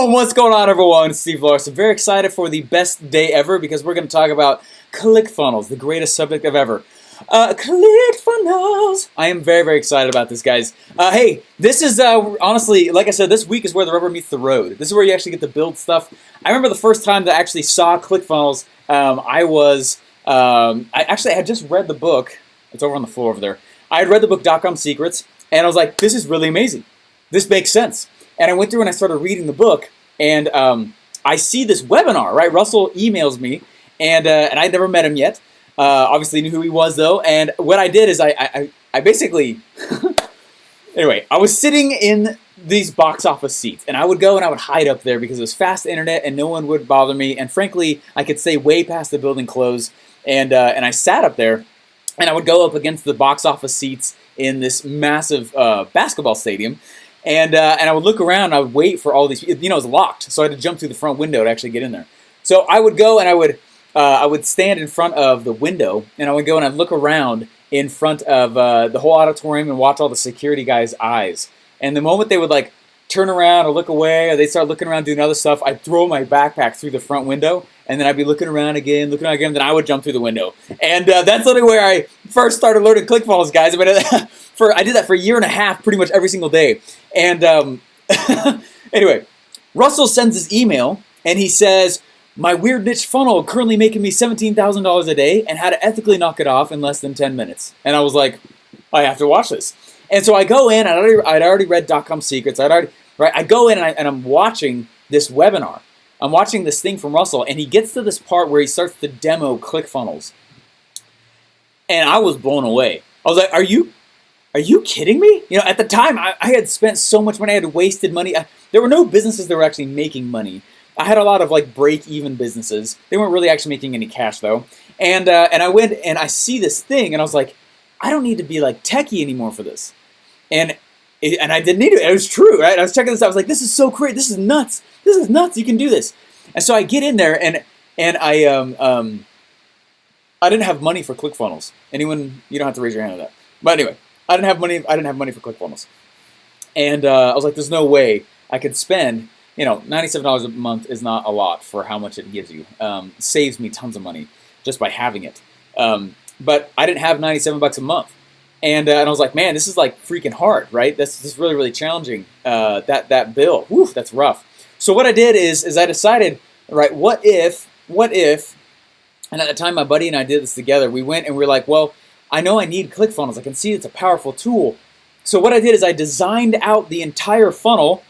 What's going on, everyone? It's Steve Larsen. Very excited for the best day ever because we're going to talk about ClickFunnels, the greatest subject of ever. ClickFunnels. I am very, very excited about this, guys. Hey, this is honestly, like I said, this week is where the rubber meets the road. This is where you actually get to build stuff. I remember the first time that I actually saw ClickFunnels. I had just read the book. It's over on the floor over there. I had read the book .com Secrets, and I was like, this is really amazing. This makes sense. And I went through and I started reading the book, and I see this webinar, right? Russell emails me, and I'd never met him yet. Obviously knew who he was, though. And what I did is I basically, anyway, I was sitting in these box office seats, and I would go and I would hide up there because it was fast internet and no one would bother me. And frankly, I could stay way past the building close. And I sat up there, and I would go up against the box office seats in this massive basketball stadium. And I would look around and I would wait for all these, it was locked. So I had to jump through the front window to actually get in there. So I would go and I would stand in front of the window, and I would go and I'd look around in front of the whole auditorium and watch all the security guys' eyes. And the moment they would like turn around or look away, or they'd start looking around doing other stuff, I'd throw my backpack through the front window, and then I'd be looking around again, then I would jump through the window. And that's literally where I first started learning ClickFunnels, guys. I did that for a year and a half, pretty much every single day. And anyway, Russell sends his email, and he says, my weird niche funnel currently making me $17,000 a day, and how to ethically knock it off in less than 10 minutes. And I was like, I have to watch this. And so I go in, I'd already read .com Secrets. I go in and I'm watching this webinar. I'm watching this thing from Russell, and he gets to this part where he starts to demo ClickFunnels. And I was blown away. I was like, are you kidding me? At the time, I had spent so much money. I had wasted money. There were no businesses that were actually making money. I had a lot of like break-even businesses. They weren't really actually making any cash, though. And I went and I see this thing, and I was like, I don't need to be like techie anymore for this. And I didn't need it. It was true, right? I was checking this out. I was like, this is so great. This is nuts. This is nuts. You can do this. And so I get in there, and I didn't have money for ClickFunnels. Anyone? You don't have to raise your hand on that. But anyway, I didn't have money for ClickFunnels. And I was like, there's no way I could spend, $97 a month is not a lot for how much it gives you. Saves me tons of money just by having it. But I didn't have $97 a month. And I was like, man, this is like freaking hard, right? This is really, really challenging. That bill, whew, that's rough. So what I did is I decided, right, what if, and at the time my buddy and I did this together, we went and we were like, well, I know I need ClickFunnels. I can see it's a powerful tool. So what I did is I designed out the entire funnel,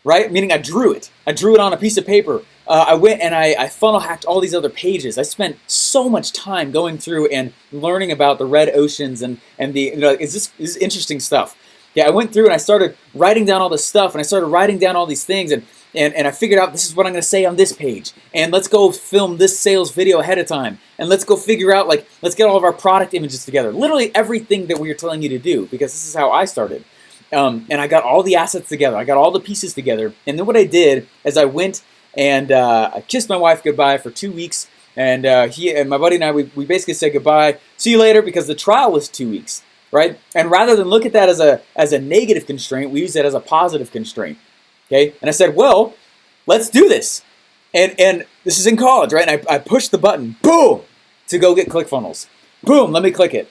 right? Meaning I drew it. I drew it on a piece of paper. I went and I funnel hacked all these other pages. I spent so much time going through and learning about the red oceans and the, this is interesting stuff. Yeah, I went through and I started writing down all this stuff, and I started writing down all these things, and I figured out this is what I'm going to say on this page, and let's go film this sales video ahead of time, and let's go figure out, let's get all of our product images together. Literally everything that we are telling you to do, because this is how I started. And I got all the assets together. I got all the pieces together, and then what I did is I went and I kissed my wife goodbye for 2 weeks, and he and my buddy and I, we basically said goodbye, see you later, because the trial was 2 weeks, right? And rather than look at that as a negative constraint, we used it as a positive constraint, okay? And I said, well, let's do this. And this is in college, right? And I pushed the button, boom, to go get ClickFunnels. Boom, let me click it.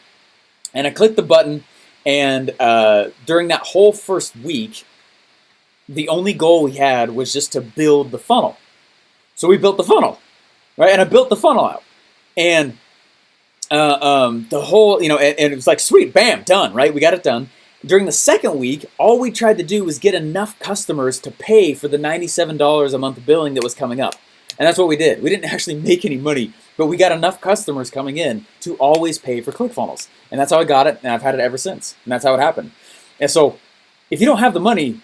And I clicked the button, and during that whole first week, the only goal we had was just to build the funnel. So we built the funnel, right? And I built the funnel out. And the whole, and it was like, sweet, bam, done, right? We got it done. During the second week, all we tried to do was get enough customers to pay for the $97 a month billing that was coming up. And that's what we did. We didn't actually make any money, but we got enough customers coming in to always pay for ClickFunnels. And that's how I got it, and I've had it ever since. And that's how it happened. And so if you don't have the money,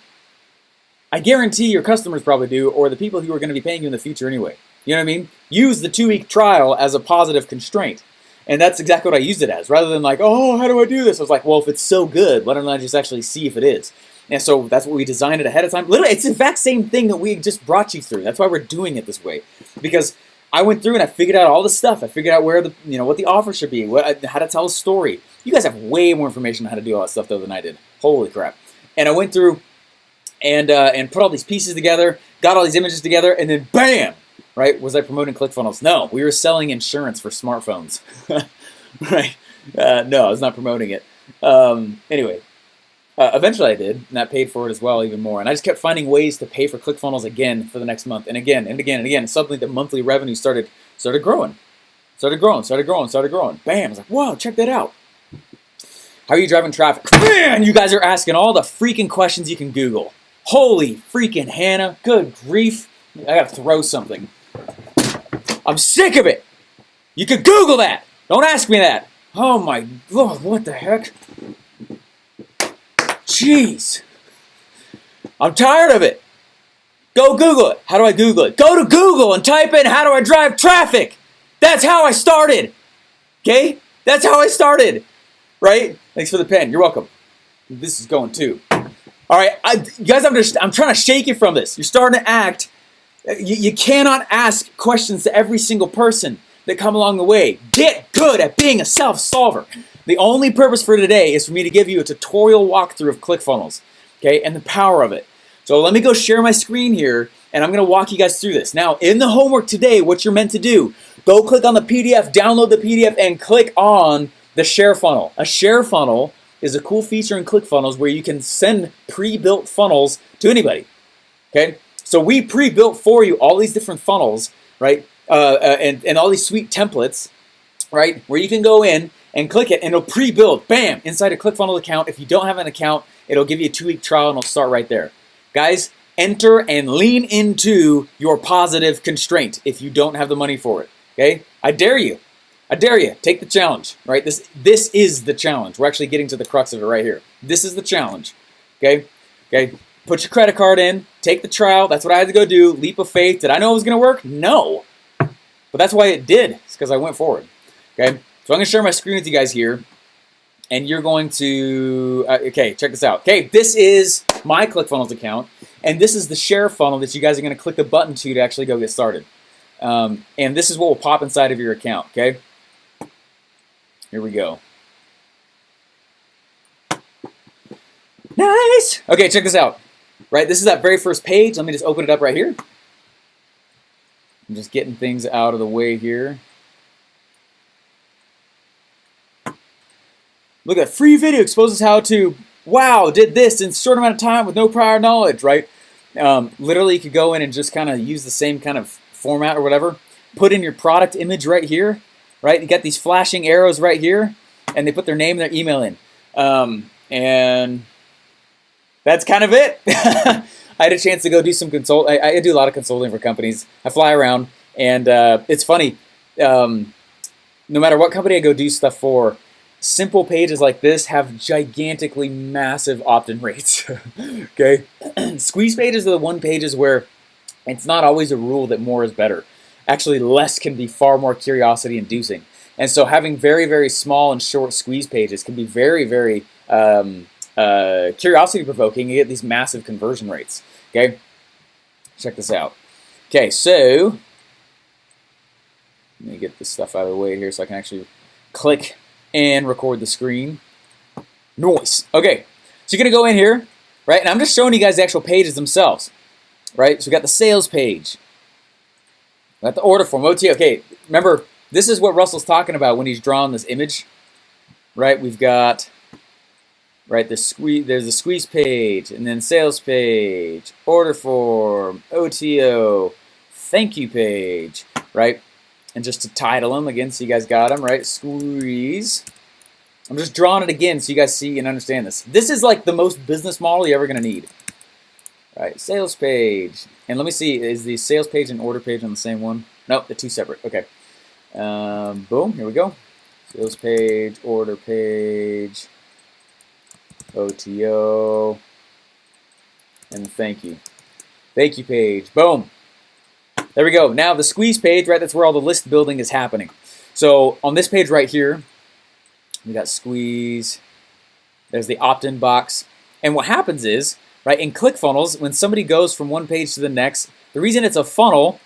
I guarantee your customers probably do, or the people who are going to be paying you in the future anyway. You know what I mean? Use the 2-week trial as a positive constraint. And that's exactly what I used it as. Rather than like, oh, how do I do this? I was like, well, if it's so good, why don't I just actually see if it is? And so that's what we designed it ahead of time. Literally, it's the exact same thing that we just brought you through. That's why we're doing it this way. Because I went through and I figured out all the stuff. I figured out where what the offer should be, how to tell a story. You guys have way more information on how to do all that stuff though than I did. Holy crap. And I went through and put all these pieces together, got all these images together, and then bam, right? Was I promoting ClickFunnels? No, we were selling insurance for smartphones, right? No, I was not promoting it. Anyway, eventually I did, and that paid for it as well, even more. And I just kept finding ways to pay for ClickFunnels again for the next month, and again, and again, and again. And suddenly the monthly revenue started growing. Started growing. Bam! I was like, whoa, check that out. How are you driving traffic? Man, you guys are asking all the freaking questions you can Google. Holy freaking Hannah, good grief. I gotta throw something. I'm sick of it. You could Google that. Don't ask me that. Oh my Lord, what the heck? Jeez. I'm tired of it. Go Google it. How do I Google it? Go to Google and type in how do I drive traffic. That's how I started. Okay? That's how I started. Right? Thanks for the pen. You're welcome. This is going too. All right. You guys understand? I'm trying to shake you from this. You're starting to act. You cannot ask questions to every single person that come along the way. Get good at being a self-solver. The only purpose for today is for me to give you a tutorial walkthrough of ClickFunnels, okay, and the power of it. So let me go share my screen here, and I'm going to walk you guys through this. Now, in the homework today, what you're meant to do, go click on the PDF, download the PDF, and click on the share funnel. A share funnel is a cool feature in ClickFunnels where you can send pre-built funnels to anybody, okay? So we pre-built for you all these different funnels, right, and all these sweet templates, right, where you can go in and click it, and it'll pre-build, bam, inside a ClickFunnels account. If you don't have an account, it'll give you a 2-week trial, and it'll start right there. Guys, enter and lean into your positive constraint if you don't have the money for it, okay? I dare you. I dare you. Take the challenge, right? This is the challenge. We're actually getting to the crux of it right here. This is the challenge, okay? Okay. Put your credit card in. Take the trial. That's what I had to go do. Leap of faith. Did I know it was going to work? No. But that's why it did. It's because I went forward, okay? So I'm going to share my screen with you guys here, and you're going to, okay, check this out. Okay, this is my ClickFunnels account, and this is the share funnel that you guys are going to click the button to actually go get started. And this is what will pop inside of your account, okay? Here we go. Nice! Okay, check this out. Right, this is that very first page. Let me just open it up right here. I'm just getting things out of the way here. Look at that free video exposes how to, wow, did this in a short amount of time with no prior knowledge, right? Literally, you could go in and just kind of use the same kind of format or whatever. Put in your product image right here, right? You got these flashing arrows right here, and they put their name and their email in. And that's kind of it. I had a chance to go do some I do a lot of consulting for companies. I fly around, and it's funny. No matter what company I go do stuff for, simple pages like this have gigantically massive opt-in rates. Okay, squeeze pages are the one pages where it's not always a rule that more is better. Actually, less can be far more curiosity-inducing. And so having very, very small and short squeeze pages can be very, very curiosity-provoking. You get these massive conversion rates. Okay, check this out. Okay, so let me get this stuff out of the way here so I can actually click and record the screen. Nice. Okay, so you're gonna go in here, right? And I'm just showing you guys the actual pages themselves, right? So we got the sales page, we got the order form, OT. Okay, remember this is what Russell's talking about when he's drawing this image, right? We've got there's the squeeze page, and then sales page, order form, OTO, thank you page, right? And just to title them again, so you guys got them, right? Squeeze. I'm just drawing it again so you guys see and understand this. This is like the most business model you're ever going to need. All right, sales page. And let me see, is the sales page and order page on the same one? Nope, they're two separate. Okay. Boom, here we go. Sales page, order page, OTO, and thank you. Thank you page. Boom. There we go. Now the squeeze page, right, that's where all the list building is happening. So on this page right here, we got squeeze. There's the opt-in box. And what happens is, right, in ClickFunnels, when somebody goes from one page to the next, the reason it's a funnel,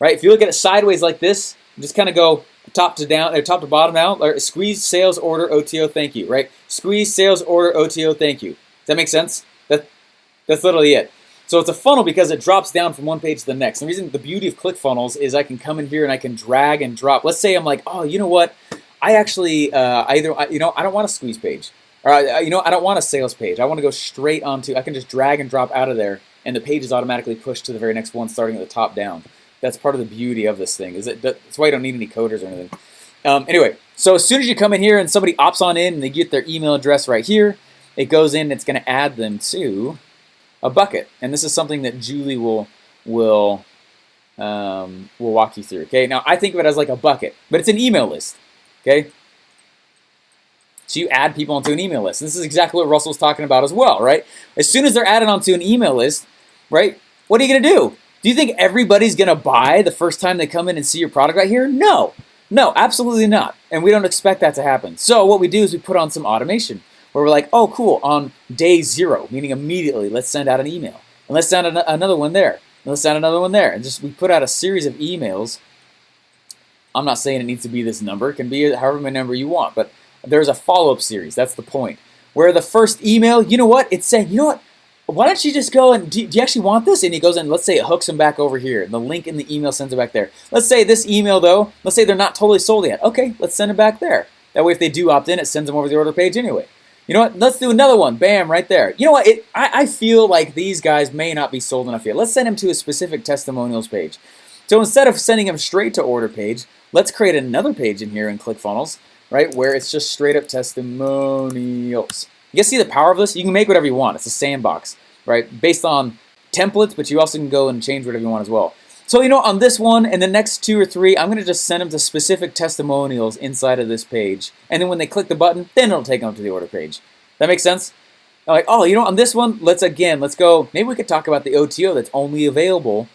right, if you look at it sideways like this, just kind of go top to down, or top to bottom now, or squeeze, sales, order, OTO, thank you, right? Squeeze, sales, order, OTO, thank you. Does that make sense? That's literally it. So it's a funnel because it drops down from one page to the next. The reason, the beauty of ClickFunnels is I can come in here and I can drag and drop. Let's say I'm like, oh, you know what? I actually I don't want a squeeze page, or I don't want a sales page. I want to go straight onto. I can just drag and drop out of there, and the page is automatically pushed to the very next one, starting at the top down. That's part of the beauty of this thing. That's why I don't need any coders or anything. Anyway, so as soon as you come in here and somebody opts on in and they get their email address right here, it goes in. It's going to add them to a bucket, and this is something that Julie will walk you through. Okay, now I think of it as like a bucket, but it's an email list. Okay, so you add people onto an email list. This is exactly what Russell's talking about as well, right? As soon as they're added onto an email list, right? What are you going to do? Do you think everybody's going to buy the first time they come in and see your product right here? No, absolutely not, and we don't expect that to happen. So what we do is we put on some automation, where we're like, oh, cool, on day 0, meaning immediately, let's send out an email. And let's send another one there. And let's send another one there. And just we put out a series of emails. I'm not saying it needs to be this number. It can be however many number you want. But there's a follow-up series. That's the point. Where the first email, you know what? It's saying, you know what? Why don't you just go and, do you actually want this? And he goes in, let's say it hooks him back over here. And the link in the email sends it back there. Let's say this email, though, let's say they're not totally sold yet. Okay, let's send it back there. That way if they do opt in, it sends them over the order page anyway. You know what? Let's do another one. Bam, right there. You know what? I feel like these guys may not be sold enough yet. Let's send them to a specific testimonials page. So instead of sending them straight to order page, let's create another page in here in ClickFunnels, right, where it's just straight up testimonials. You guys see the power of this? You can make whatever you want. It's a sandbox, right, based on templates, but you also can go and change whatever you want as well. So, you know, on this one and the next 2 or 3, I'm going to just send them to specific testimonials inside of this page. And then when they click the button, then it'll take them to the order page. That makes sense? I'm like, oh, you know, on this one, let's go. Maybe we could talk about the OTO that's only available,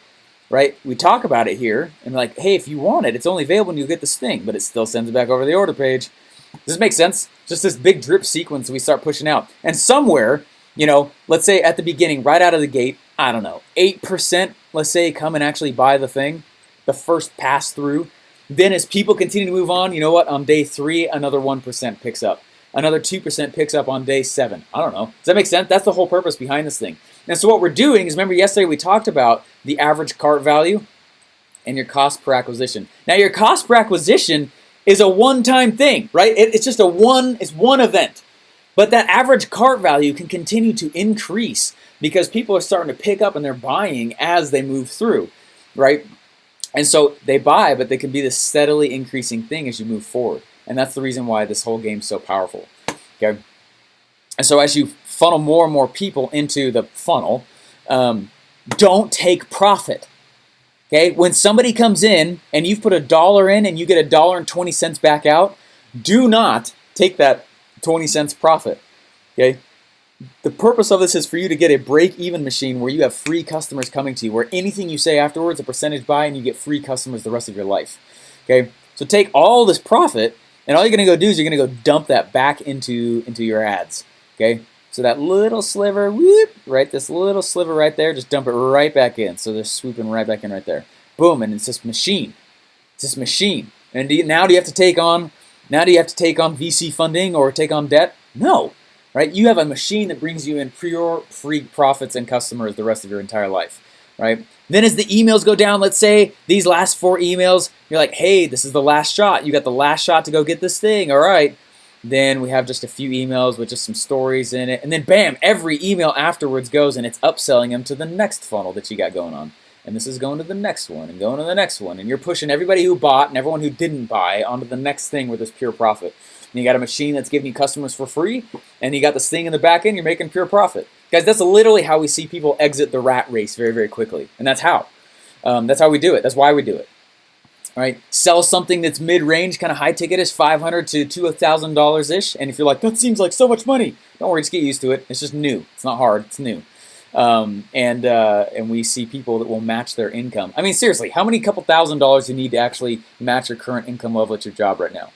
right? We talk about it here and like, hey, if you want it, it's only available and you get this thing, but it still sends it back over the order page. Does this make sense? Just this big drip sequence we start pushing out. And somewhere, you know, let's say at the beginning, right out of the gate, I don't know, 8%, let's say, come and actually buy the thing, the first pass through. Then as people continue to move on, you know what? On day 3, another 1% picks up. Another 2% picks up on day 7. I don't know. Does that make sense? That's the whole purpose behind this thing. And so what we're doing is, remember yesterday we talked about the average cart value and your cost per acquisition. Now your cost per acquisition is a one-time thing, right? It's just it's one event. But that average cart value can continue to increase because people are starting to pick up and they're buying as they move through, right? And so they buy, but they can be this steadily increasing thing as you move forward. And that's the reason why this whole game's so powerful, okay? And so as you funnel more and more people into the funnel, don't take profit, okay? When somebody comes in and you've put $1 in and you get $1.20 back out, do not take that 20 cents profit, okay? The purpose of this is for you to get a break-even machine where you have free customers coming to you, where anything you say afterwards, a percentage buy, and you get free customers the rest of your life, okay? So take all this profit, and all you're going to go do is you're going to go dump that back into your ads, okay? So that little sliver, whoop, right, this little sliver right there, just dump it right back in. So they're swooping right back in right there. Boom, and it's this machine. It's this machine. And now do you have to take on VC funding or take on debt? No, right? You have a machine that brings you in pure free profits and customers the rest of your entire life, right? Then as the emails go down, let's say these last 4 emails, you're like, hey, this is the last shot. You got the last shot to go get this thing, all right. Then we have just a few emails with just some stories in it. And then bam, every email afterwards goes and it's upselling them to the next funnel that you got going on. And this is going to the next one and going to the next one. And you're pushing everybody who bought and everyone who didn't buy onto the next thing with this pure profit. And you got a machine that's giving you customers for free, and you got this thing in the back end, you're making pure profit. Guys, that's literally how we see people exit the rat race very, very quickly. And that's how. That's how we do it. That's why we do it. All right, sell something that's mid-range, kind of high-ticket-ish, $500 to $1,000-ish. And if you're like, that seems like so much money, don't worry, just get used to it. It's just new. It's not hard. It's new. And we see people that will match their income. I mean, seriously, how many couple $1,000s do you need to actually match your current income level at your job right now?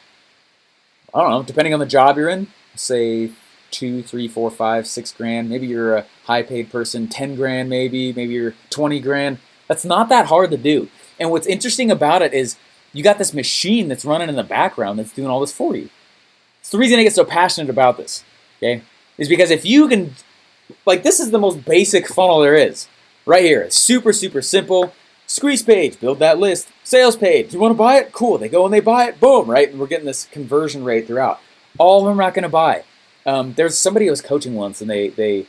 I don't know, depending on the job you're in, say 2, 3, 4, 5, 6 grand. Maybe you're a high-paid person, 10 grand maybe you're 20 grand. That's not that hard to do. And what's interesting about it is you got this machine that's running in the background that's doing all this for you. It's the reason I get so passionate about this, okay? Is because if you can, like, this is the most basic funnel there is. right here. It's super, super simple. Squeeze page, build that list. Sales page, you want to buy it? Cool. They go and they buy it. Boom, right? And we're getting this conversion rate throughout. All of them are not going to buy. There's somebody I was coaching once, and they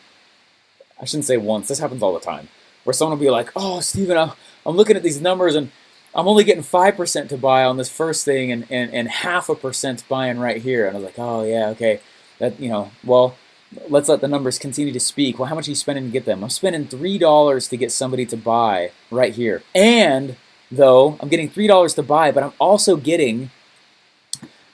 I shouldn't say once. This happens all the time, where someone will be like, "Oh, Steven, I'm looking at these numbers, and I'm only getting 5% to buy on this first thing, and 0.5% buying right here." And I was like, "Oh yeah, okay, that well." Let's let the numbers continue to speak. Well, how much are you spending to get them? I'm spending $3 to get somebody to buy right here. And though I'm getting $3 to buy, but I'm also getting,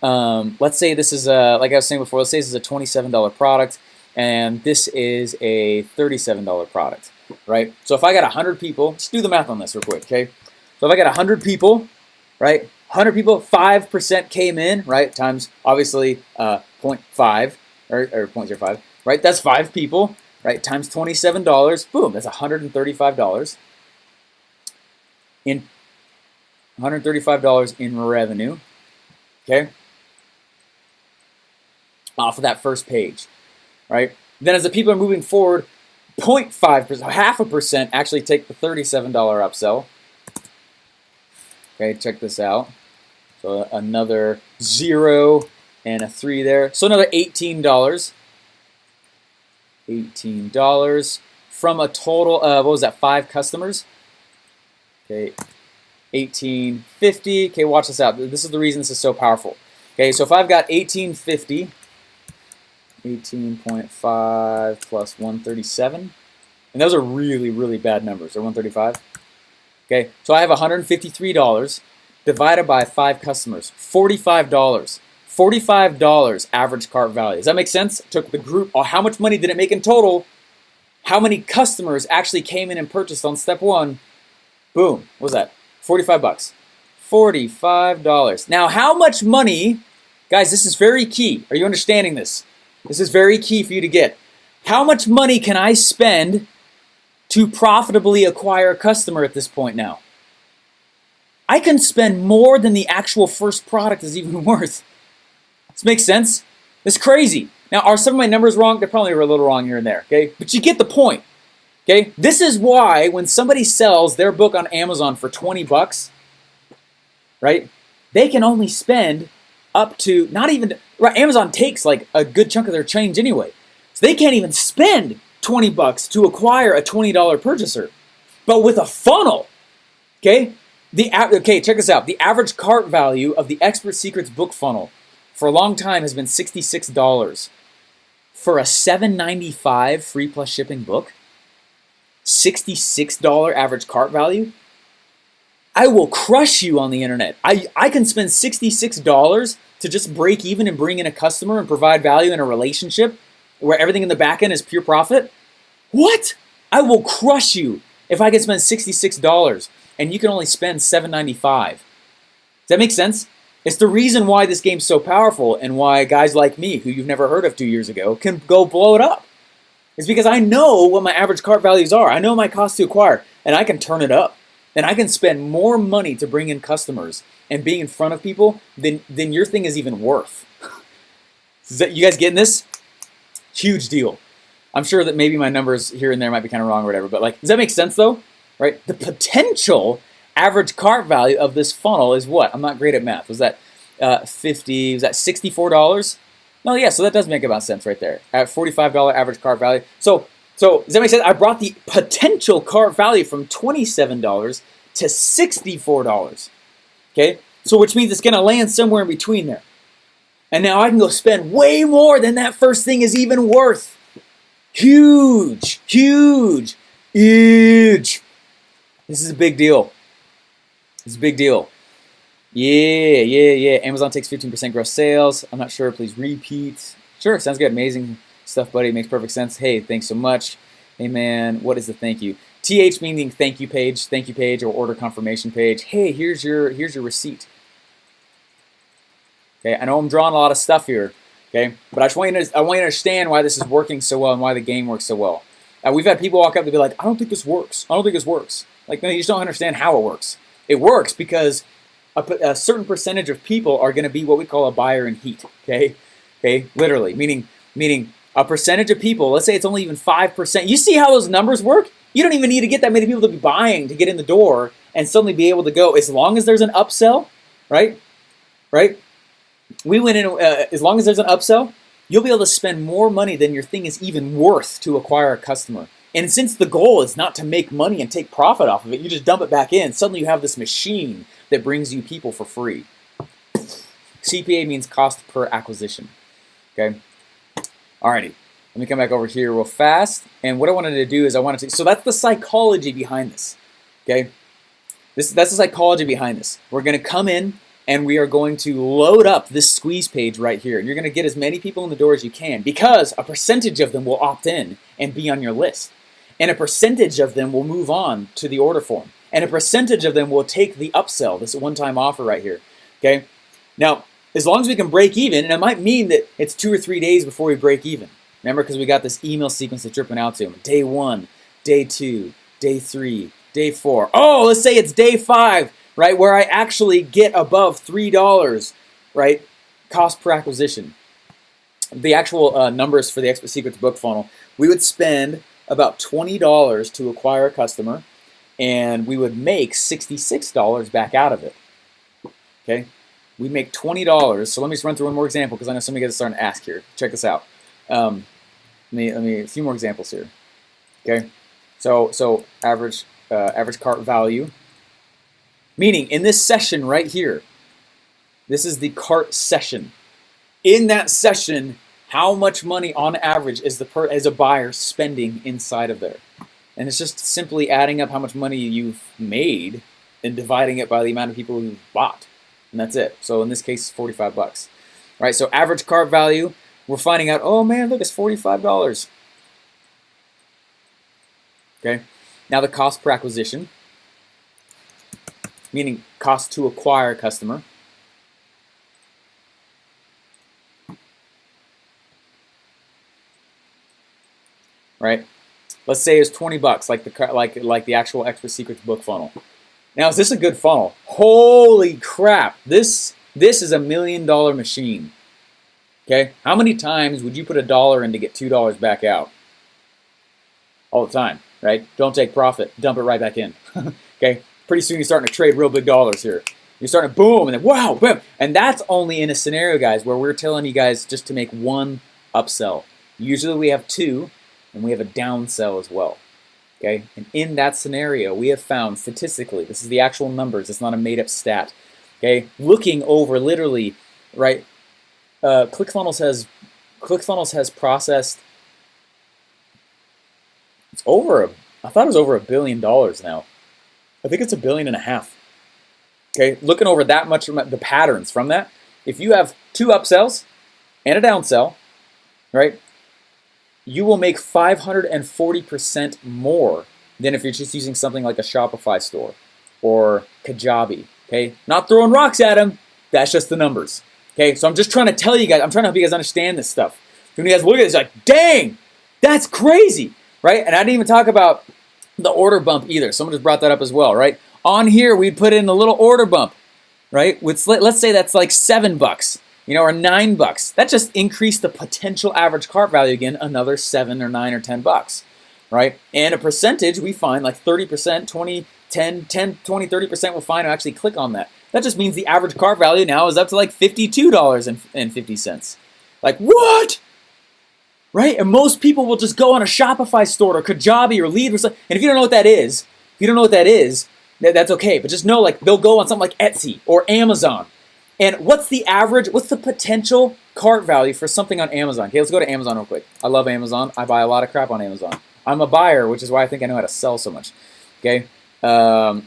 let's say this is like I was saying before, let's say this is a $27 product, and this is a $37 product, right? So if I got 100 people, let's do the math on this real quick, okay? So if I got 100 people, right? 100 people, 5% came in, right? Times obviously 0.5. Or 0.05, right? That's 5 people, right? Times $27. Boom, that's $135 in $135 in revenue. Okay, off of that first page, right? Then as the people are moving forward, 0.5%, 0.5% actually take the $37 upsell. Okay, check this out. So another 0 and a 3 there. So another $18. $18 from a total of, what was that, 5 customers? Okay, $18.50. Okay, watch this out. This is the reason this is so powerful. Okay, so if I've got $18.50, 18.5 plus 137, and those are really, really bad numbers. They're 135. Okay, so I have $153 divided by 5 customers, $45. $45 average cart value. Does that make sense? Took the group, how much money did it make in total? How many customers actually came in and purchased on step 1? Boom. What was that? 45 bucks. $45. Now, how much money, guys, this is very key. Are you understanding this? This is very key for you to get. How much money can I spend to profitably acquire a customer at this point now? I can spend more than the actual first product is even worth. This makes sense? It's crazy. Now, are some of my numbers wrong? They probably were a little wrong here and there, okay? But you get the point, okay? This is why when somebody sells their book on Amazon for 20 bucks, right, they can only spend up to, not even, right, Amazon takes like a good chunk of their change anyway. So they can't even spend 20 bucks to acquire a $20 purchaser. But with a funnel, okay? Okay, check this out. The average cart value of the Expert Secrets book funnel for a long time has been $66 for a $7.95 free plus shipping book. $66 average cart value. I will crush you on the internet. I can spend $66 to just break even and bring in a customer and provide value in a relationship where everything in the back end is pure profit. What? I will crush you if I can spend $66 and you can only spend $7.95. Does that make sense? It's the reason why this game's so powerful and why guys like me, who you've never heard of 2 years ago, can go blow it up. It's because I know what my average cart values are. I know my cost to acquire, and I can turn it up. And I can spend more money to bring in customers and being in front of people than your thing is even worth. You guys getting this? Huge deal. I'm sure that maybe my numbers here and there might be kind of wrong or whatever, but like, does that make sense though? Right? The potential average cart value of this funnel is what? I'm not great at math. Was that 50? Was that $64? No, yeah, so that does make about sense right there. At $45 average cart value. So does that make sense? I brought the potential cart value from $27 to $64. Okay? So which means it's going to land somewhere in between there. And now I can go spend way more than that first thing is even worth. Huge, huge, huge. This is a big deal. This is a big deal. Yeah. Amazon takes 15% gross sales. I'm not sure. Please repeat. Sure, sounds good. Amazing stuff, buddy. Makes perfect sense. Hey, thanks so much. Hey, man, what is the thank you? TH meaning thank you page or order confirmation page. Hey, here's your receipt. Okay, I know I'm drawing a lot of stuff here. Okay, but I want you to understand why this is working so well and why the game works so well. We've had people walk up and be like, I don't think this works. I don't think this works. Like, no, you just don't understand how it works. It works because a certain percentage of people are going to be what we call a buyer in heat. Okay, literally, meaning a percentage of people. Let's say it's only even 5%. You see how those numbers work? You don't even need to get that many people to be buying to get in the door and suddenly be able to go. As long as there's an upsell, right? We went in, as long as there's an upsell, you'll be able to spend more money than your thing is even worth to acquire a customer. And since the goal is not to make money and take profit off of it, you just dump it back in. Suddenly you have this machine that brings you people for free. CPA means cost per acquisition. Okay? Alrighty. Let me come back over here real fast. And what I wanted to do is so that's the psychology behind this. Okay? That's the psychology behind this. We're going to come in and we are going to load up this squeeze page right here. And you're going to get as many people in the door as you can because a percentage of them will opt in and be on your list. And a percentage of them will move on to the order form. And a percentage of them will take the upsell, this one-time offer right here. Okay? Now, as long as we can break even, and it might mean that it's 2 or 3 days before we break even. Remember, because we got this email sequence that's dripping out to them. Day 1, day 2, day 3, day 4. Oh, let's say it's day 5, right, where I actually get above $3, right, cost per acquisition. The actual numbers for the Expert Secrets book funnel, we would spend about $20 to acquire a customer, and we would make $66 back out of it. Okay? We make $20. So let me just run through one more example because I know some of you guys are starting to ask here. Check this out. Let me a few more examples here. Okay? So average cart value. Meaning in this session right here, this is the cart session. In that session, how much money on average is as a buyer spending inside of there? And it's just simply adding up how much money you've made and dividing it by the amount of people who've bought. And that's it. So in this case, it's $45. Right? So average cart value, we're finding out, oh man, look, it's $45. Okay? Now the cost per acquisition, meaning cost to acquire a customer. Right? Let's say it's $20, like the actual Expert Secrets book funnel. Now, is this a good funnel? Holy crap! This is a $1 million machine. Okay, how many times would you put $1 in to get $2 back out? All the time, right? Don't take profit, dump it right back in. Okay, pretty soon you're starting to trade real big dollars here. You're starting to boom, and then wow, boom, and that's only in a scenario, guys, where we're telling you guys just to make one upsell. Usually we have 2. And we have a downsell as well, okay? And in that scenario, we have found statistically, this is the actual numbers, it's not a made-up stat, okay? Looking over literally, right? ClickFunnels has processed, it's over, I thought it was over $1 billion now. I think it's $1.5 billion. Okay, looking over that much, the patterns from that, if you have 2 upsells and a downsell, right? You will make 540% more than if you're just using something like a Shopify store or Kajabi, okay? Not throwing rocks at them, that's just the numbers, okay? So I'm just trying to tell you guys, I'm trying to help you guys understand this stuff. When you guys look at this, like, dang, that's crazy, right? And I didn't even talk about the order bump either. Someone just brought that up as well, right? On here, we put in a little order bump, right? Let's say that's like $7. Or $9. That just increased the potential average cart value again, another $7 or $9 or $10, right? And a percentage, we find like 30%, 20, 10, 20, 30% will find and actually click on that. That just means the average cart value now is up to like $52.50. Like, what? Right? And most people will just go on a Shopify store or Kajabi or Lead or something. And if you don't know what that is, that's okay. But just know, like, they'll go on something like Etsy or Amazon. And what's the potential cart value for something on Amazon? Okay, let's go to Amazon real quick. I love Amazon. I buy a lot of crap on Amazon. I'm a buyer, which is why I think I know how to sell so much. Okay. Look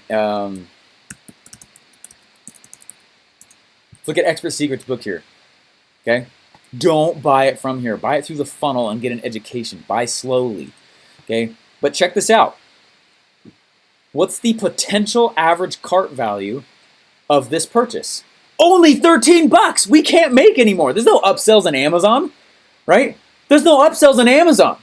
at Expert Secrets book here. Okay. Don't buy it from here. Buy it through the funnel and get an education. Buy slowly. Okay. But check this out. What's the potential average cart value of this purchase? Only $13. We can't make anymore. There's no upsells on Amazon, right? There's no upsells on Amazon,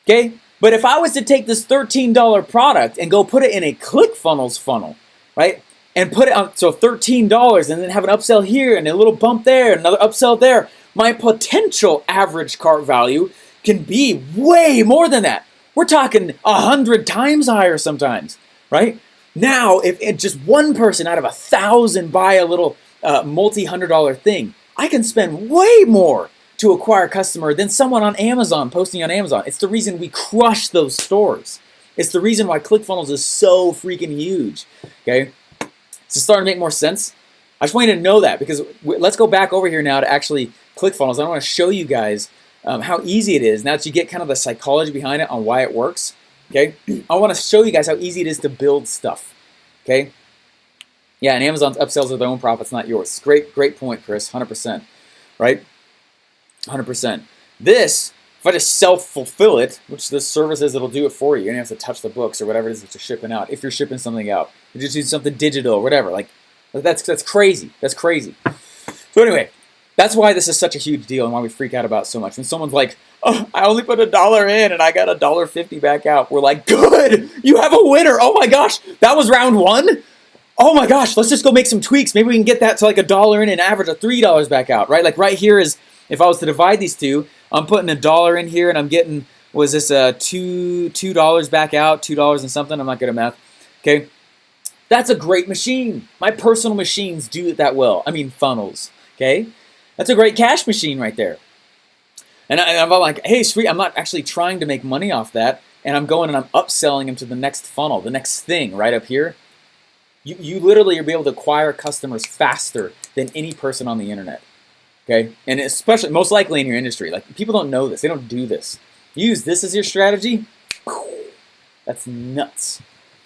okay? But if I was to take this $13 product and go put it in a ClickFunnels funnel, right? And put it on, so $13 and then have an upsell here and a little bump there, another upsell there, my potential average cart value can be way more than that. We're talking 100 times higher sometimes, right? Now, if just one person out of 1,000 buy a little multi-$100 thing, I can spend way more to acquire a customer than someone on Amazon posting on Amazon. It's the reason we crush those stores. It's the reason why ClickFunnels is so freaking huge. Okay, is it starting to make more sense? I just want you to know that, because let's go back over here now to actually ClickFunnels. I want to show you guys how easy it is now that you get kind of the psychology behind it on why it works. Okay, I want to show you guys how easy it is to build stuff. Okay, yeah, and Amazon's upsells are their own profits, not yours. Great point, Chris. 100%. Right? 100%. This, if I just self-fulfill it, which this service is, it'll do it for you. You don't have to touch the books or whatever it is that you're shipping out. If you're shipping something out, you just do something digital or whatever. Like that's crazy. That's crazy. So anyway, that's why this is such a huge deal and why we freak out about it so much. When someone's like, "Oh, I only put $1 in and I got $1.50 back out," we're like, "Good, you have a winner! Oh my gosh, that was round one. Oh my gosh, let's just go make some tweaks. Maybe we can get that to like $1 in and average of $3 back out." Right? Like right here is, if I was to divide these two, I'm putting $1 in here and I'm getting, was this $2 back out, $2 and something? I'm not good at math. Okay, that's a great machine. My personal machines do it that well. I mean funnels. Okay, that's a great cash machine right there. And I'm like, hey, sweet, I'm not actually trying to make money off that, and I'm going and I'm upselling them to the next funnel, the next thing right up here. You literally will be able to acquire customers faster than any person on the internet. Okay, and especially, most likely in your industry, like people don't know this, they don't do this. Use this as your strategy. That's nuts.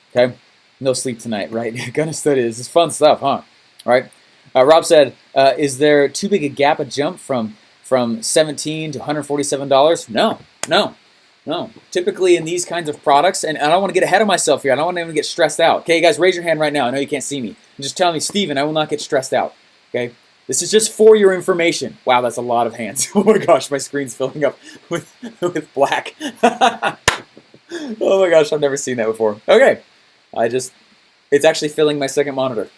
Okay, no sleep tonight, right? Gonna study this. It's fun stuff, huh? Right. Rob said, "Is there too big a gap, a jump from $17 to $147? No. Typically in these kinds of products, and I don't want to get ahead of myself here. I don't want to even get stressed out. Okay, guys, raise your hand right now. I know you can't see me. And just tell me, Steven, I will not get stressed out. Okay. This is just for your information." Wow, that's a lot of hands. Oh my gosh, my screen's filling up with black. Oh my gosh, I've never seen that before. Okay, it's actually filling my second monitor.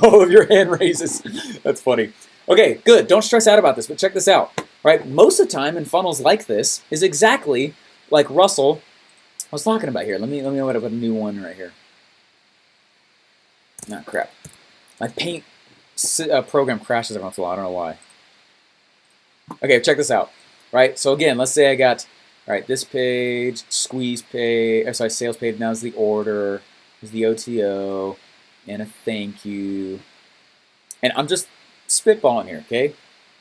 All of your hand raises. That's funny. Okay, good. Don't stress out about this, but check this out. Right, most of the time in funnels like this is exactly like Russell was talking about here. Let me open up a new one right here. Not crap. My paint program crashes every once in a while. I don't know why. Okay, check this out. Right, so again, let's say I got, right, this page, squeeze page, sales page. Now is the order, is the OTO, and a thank you. And I'm just spitballing here, okay?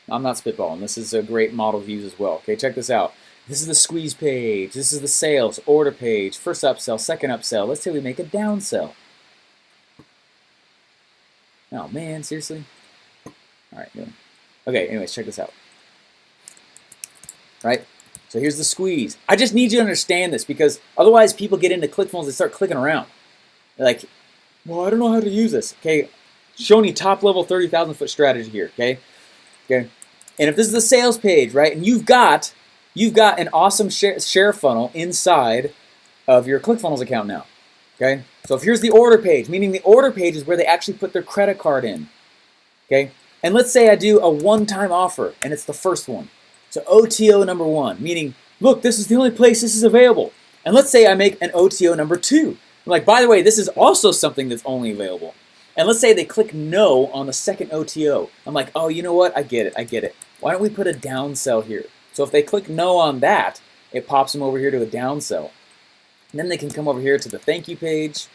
I'm not spitballing. This is a great model to use as well. Okay, check this out. This is the squeeze page. This is the sales order page. First upsell, second upsell. Let's say we make a downsell. Oh man, seriously? All right, good. Okay, anyways, check this out. Right? So here's the squeeze. I just need you to understand this, because otherwise people get into ClickFunnels and start clicking around. They're like, well, I don't know how to use this. Okay, showing you top level 30,000 foot strategy here. Okay. And if this is the sales page, right, and you've got an awesome share funnel inside of your ClickFunnels account now. Okay, so if here's the order page, meaning the order page is where they actually put their credit card in. Okay, and let's say I do a one-time offer, and it's the first one. So OTO number 1, meaning, look, this is the only place this is available. And let's say I make an OTO number 2. I'm like, by the way, this is also something that's only available. And let's say they click no on the second OTO. I'm like, oh, you know what? I get it. Why don't we put a downsell here? So if they click no on that, it pops them over here to a downsell. And then they can come over here to the thank you page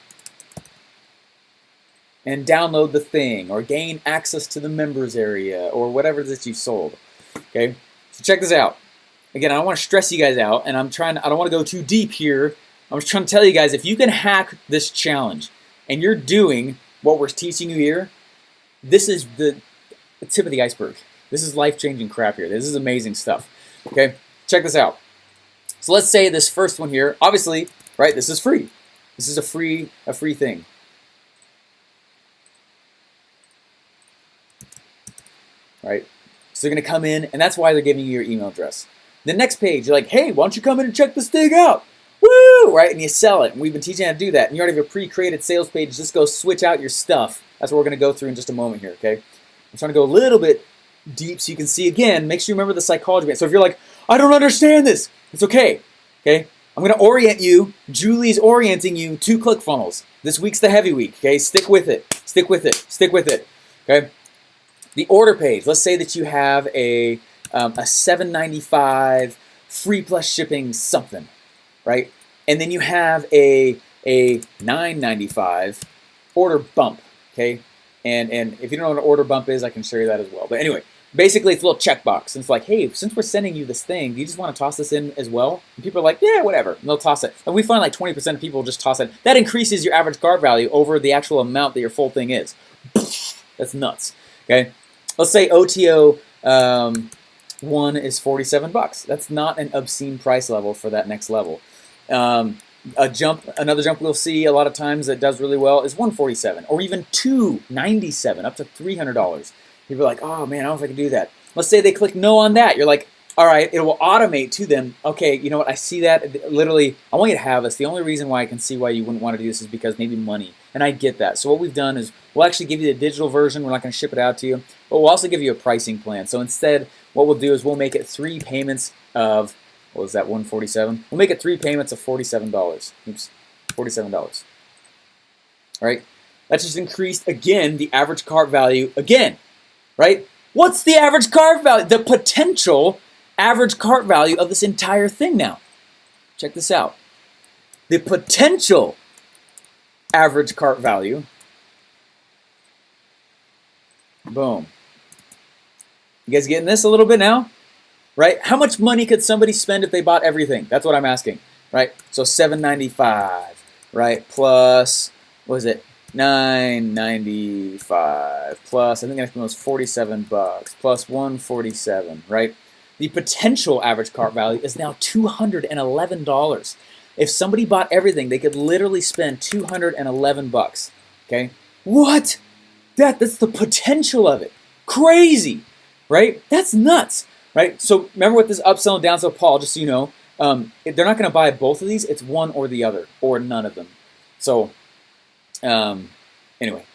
and download the thing or gain access to the members area or whatever that you sold. Okay, so check this out. Again, I don't want to stress you guys out, and I don't want to go too deep here. I'm just trying to tell you guys, if you can hack this challenge and you're doing what we're teaching you here, this is the tip of the iceberg. This is life-changing crap here. This is amazing stuff. Okay, check this out. So let's say this first one here, obviously, right, this is free. This is a free thing. Right? So they're going to come in, and that's why they're giving you your email address. The next page, you're like, hey, why don't you come in and check this thing out? Woo! Right? And you sell it. And we've been teaching how to do that. And you already have a pre-created sales page. Just go switch out your stuff. That's what we're going to go through in just a moment here, okay? I'm trying to go a little bit deep so you can see again. Make sure you remember the psychology. So if you're like, I don't understand this, it's okay. Okay? I'm going to orient you. Julie's orienting you to ClickFunnels. This week's the heavy week, okay? Stick with it. Stick with it. Stick with it, okay? The order page. Let's say that you have a $7.95 free plus shipping something, right? And then you have a $9.95 order bump, okay? And if you don't know what an order bump is, I can show you that as well. But anyway, basically it's a little checkbox. And it's like, hey, since we're sending you this thing, do you just want to toss this in as well? And people are like, yeah, whatever. And they'll toss it. And we find like 20% of people just toss it. That increases your average cart value over the actual amount that your full thing is. That's nuts, okay? Let's say OTO 1 is $47. That's not an obscene price level for that next level. Another jump we'll see a lot of times that does really well is $147 or even $297, up to $300. People are like, oh man, I don't know if I can do that. Let's say they click no on that. You're like, all right, it will automate to them. Okay, you know what? I see that. Literally, I want you to have this. The only reason why I can see why you wouldn't want to do this is because maybe money. And I get that. So what we've done is we'll actually give you the digital version. We're not going to ship it out to you. But we'll also give you a pricing plan. So instead, what we'll do is we'll make it 3 payments of, what was that, $147? We'll make it 3 payments of $47. Oops, $47. All right? That just increased, again, the average cart value again. Right? What's the average cart value? The potential average cart value of this entire thing now. Check this out. The potential average cart value. Boom. You guys getting this a little bit now? Right? How much money could somebody spend if they bought everything? That's what I'm asking. Right? So $7.95, right? Plus, what is it? $9.95 plus, I think it was $47 plus $147, right? The potential average cart value is now $211. If somebody bought everything, they could literally spend $211. Okay? What? That's the potential of it. Crazy, right? That's nuts, right? So remember with this upsell and downsell, Paul, just so you know, if they're not going to buy both of these. It's one or the other, or none of them. So, anyway,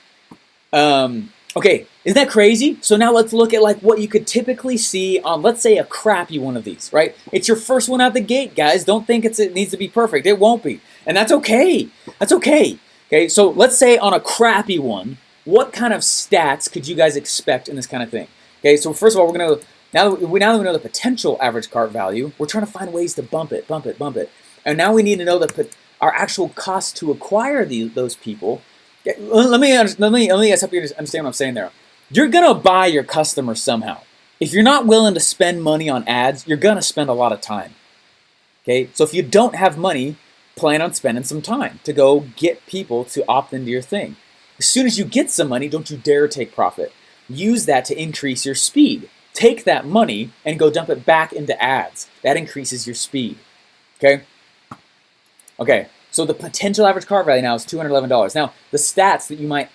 okay, isn't that crazy? So now let's look at like what you could typically see on, let's say, a crappy one of these, right? It's your first one out the gate, guys. Don't think it needs to be perfect. It won't be, and that's okay. That's okay. Okay, so let's say on a crappy one, what kind of stats could you guys expect in this kind of thing? Okay, so first of all, we're gonna now that we know the potential average cart value, we're trying to find ways to bump it, and now we need to know our actual cost to acquire those people. Let me help you understand what I'm saying there. You're going to buy your customer somehow. If you're not willing to spend money on ads, you're going to spend a lot of time. Okay? So if you don't have money, plan on spending some time to go get people to opt into your thing. As soon as you get some money, don't you dare take profit. Use that to increase your speed. Take that money and go dump it back into ads. That increases your speed. Okay? Okay, so the potential average cart value now is $211. Now, the stats that you might,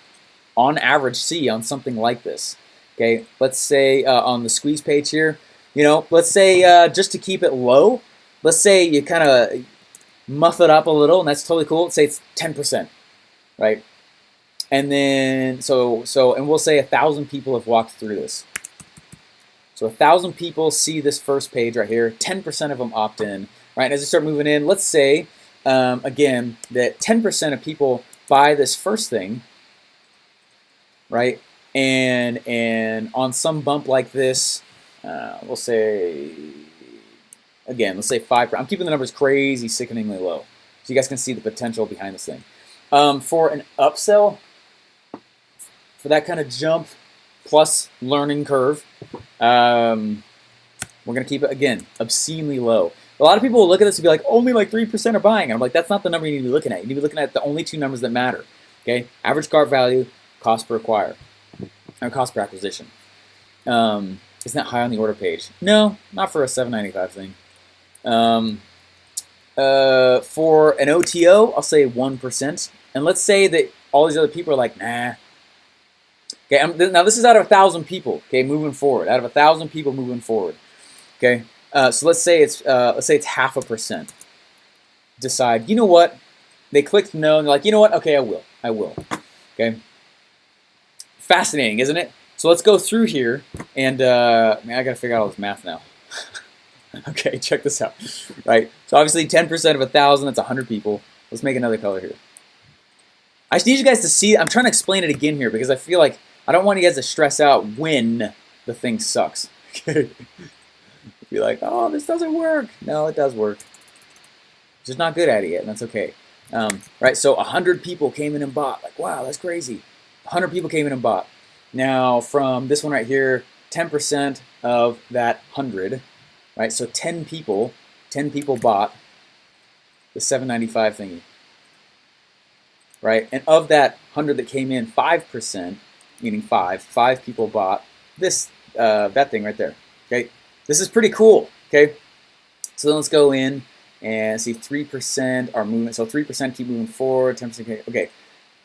on average, see on something like this. Okay, let's say on the squeeze page here, let's say just to keep it low, let's say you kind of muff it up a little, and that's totally cool. Let's say it's 10%, right? And then, and we'll say 1,000 people have walked through this. So 1,000 people see this first page right here, 10% of them opt in, right? And as they start moving in, let's say, again, that 10% of people buy this first thing, right? And on some bump like this, we'll say, again, let's say 5%. I'm keeping the numbers crazy, sickeningly low, so you guys can see the potential behind this thing. For an upsell, for that kind of jump plus learning curve, we're going to keep it, again, obscenely low. A lot of people will look at this and be like, only like 3% are buying. And I'm like, that's not the number you need to be looking at. You need to be looking at the only 2 numbers that matter. Okay? Average cart value, cost per acquire, or cost per acquisition. Isn't that high on the order page? No, not for a $7.95 thing. For an OTO, I'll say 1%. And let's say that all these other people are like, nah. Okay, now this is out of 1,000 people. Okay, moving forward, out of 1,000 people moving forward. Okay, so let's say it's 0.5%. Decide, you know what? They clicked no, and they're like, you know what? Okay, I will. Okay. Fascinating, isn't it? So let's go through here, and man, I gotta figure out all this math now. Okay, check this out. Right, so obviously 10% of 1,000, that's 100 people. Let's make another color here. I just need you guys to see, I'm trying to explain it again here because I feel like I don't want you guys to stress out when the thing sucks. Okay. Be like, oh, this doesn't work. No, it does work. Just not good at it yet, and that's okay. Right, so 100 people came in and bought. Like, wow, that's crazy. 100 people came in and bought. Now, from this one right here, 10% of that 100, right? So 10 people bought the $7.95 thingy, right? And of that 100 that came in, 5%, meaning five people bought this that thing right there. Okay, this is pretty cool. Okay, so then let's go in and see 3% are movement. So 3% keep moving forward. 10%. Okay,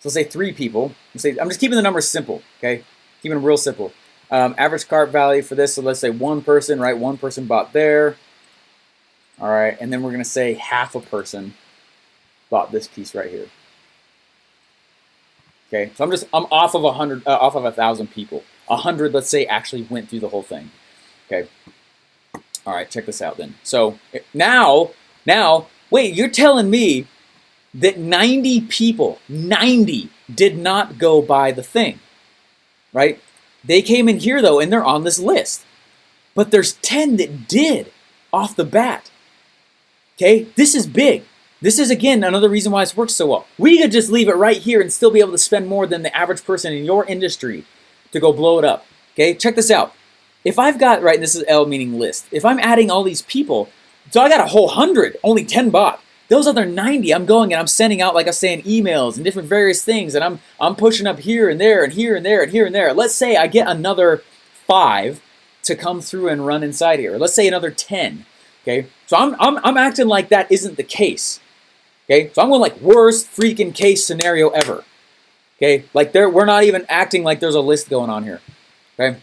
so let's say 3 people. Let's say I'm just keeping the numbers simple. Okay, keeping them real simple. Average cart value for this. So let's say 1 person. Right, 1 person bought there. All right, and then we're gonna say half a person bought this piece right here. Okay, so I'm off of 100, off of 1,000 people. 100, let's say, actually went through the whole thing. Okay. All right, check this out then. So now, wait, you're telling me that 90 people, 90 did not go buy the thing, right? They came in here though, and they're on this list. But there's 10 that did off the bat. Okay, this is big. This is, again, another reason why this works so well. We could just leave it right here and still be able to spend more than the average person in your industry to go blow it up. Okay, check this out. If I've got, right, this is L meaning list. If I'm adding all these people, so I got a whole 100, only 10 bought. Those other 90, I'm going and I'm sending out, like I was saying, emails and different various things, and I'm pushing up here and there and here and there and here and there. Let's say I get another 5 to come through and run inside here. Let's say another 10. Okay, so I'm acting like that isn't the case. Okay, so I'm going like worst freaking case scenario ever. Okay, like we're not even acting like there's a list going on here. Okay,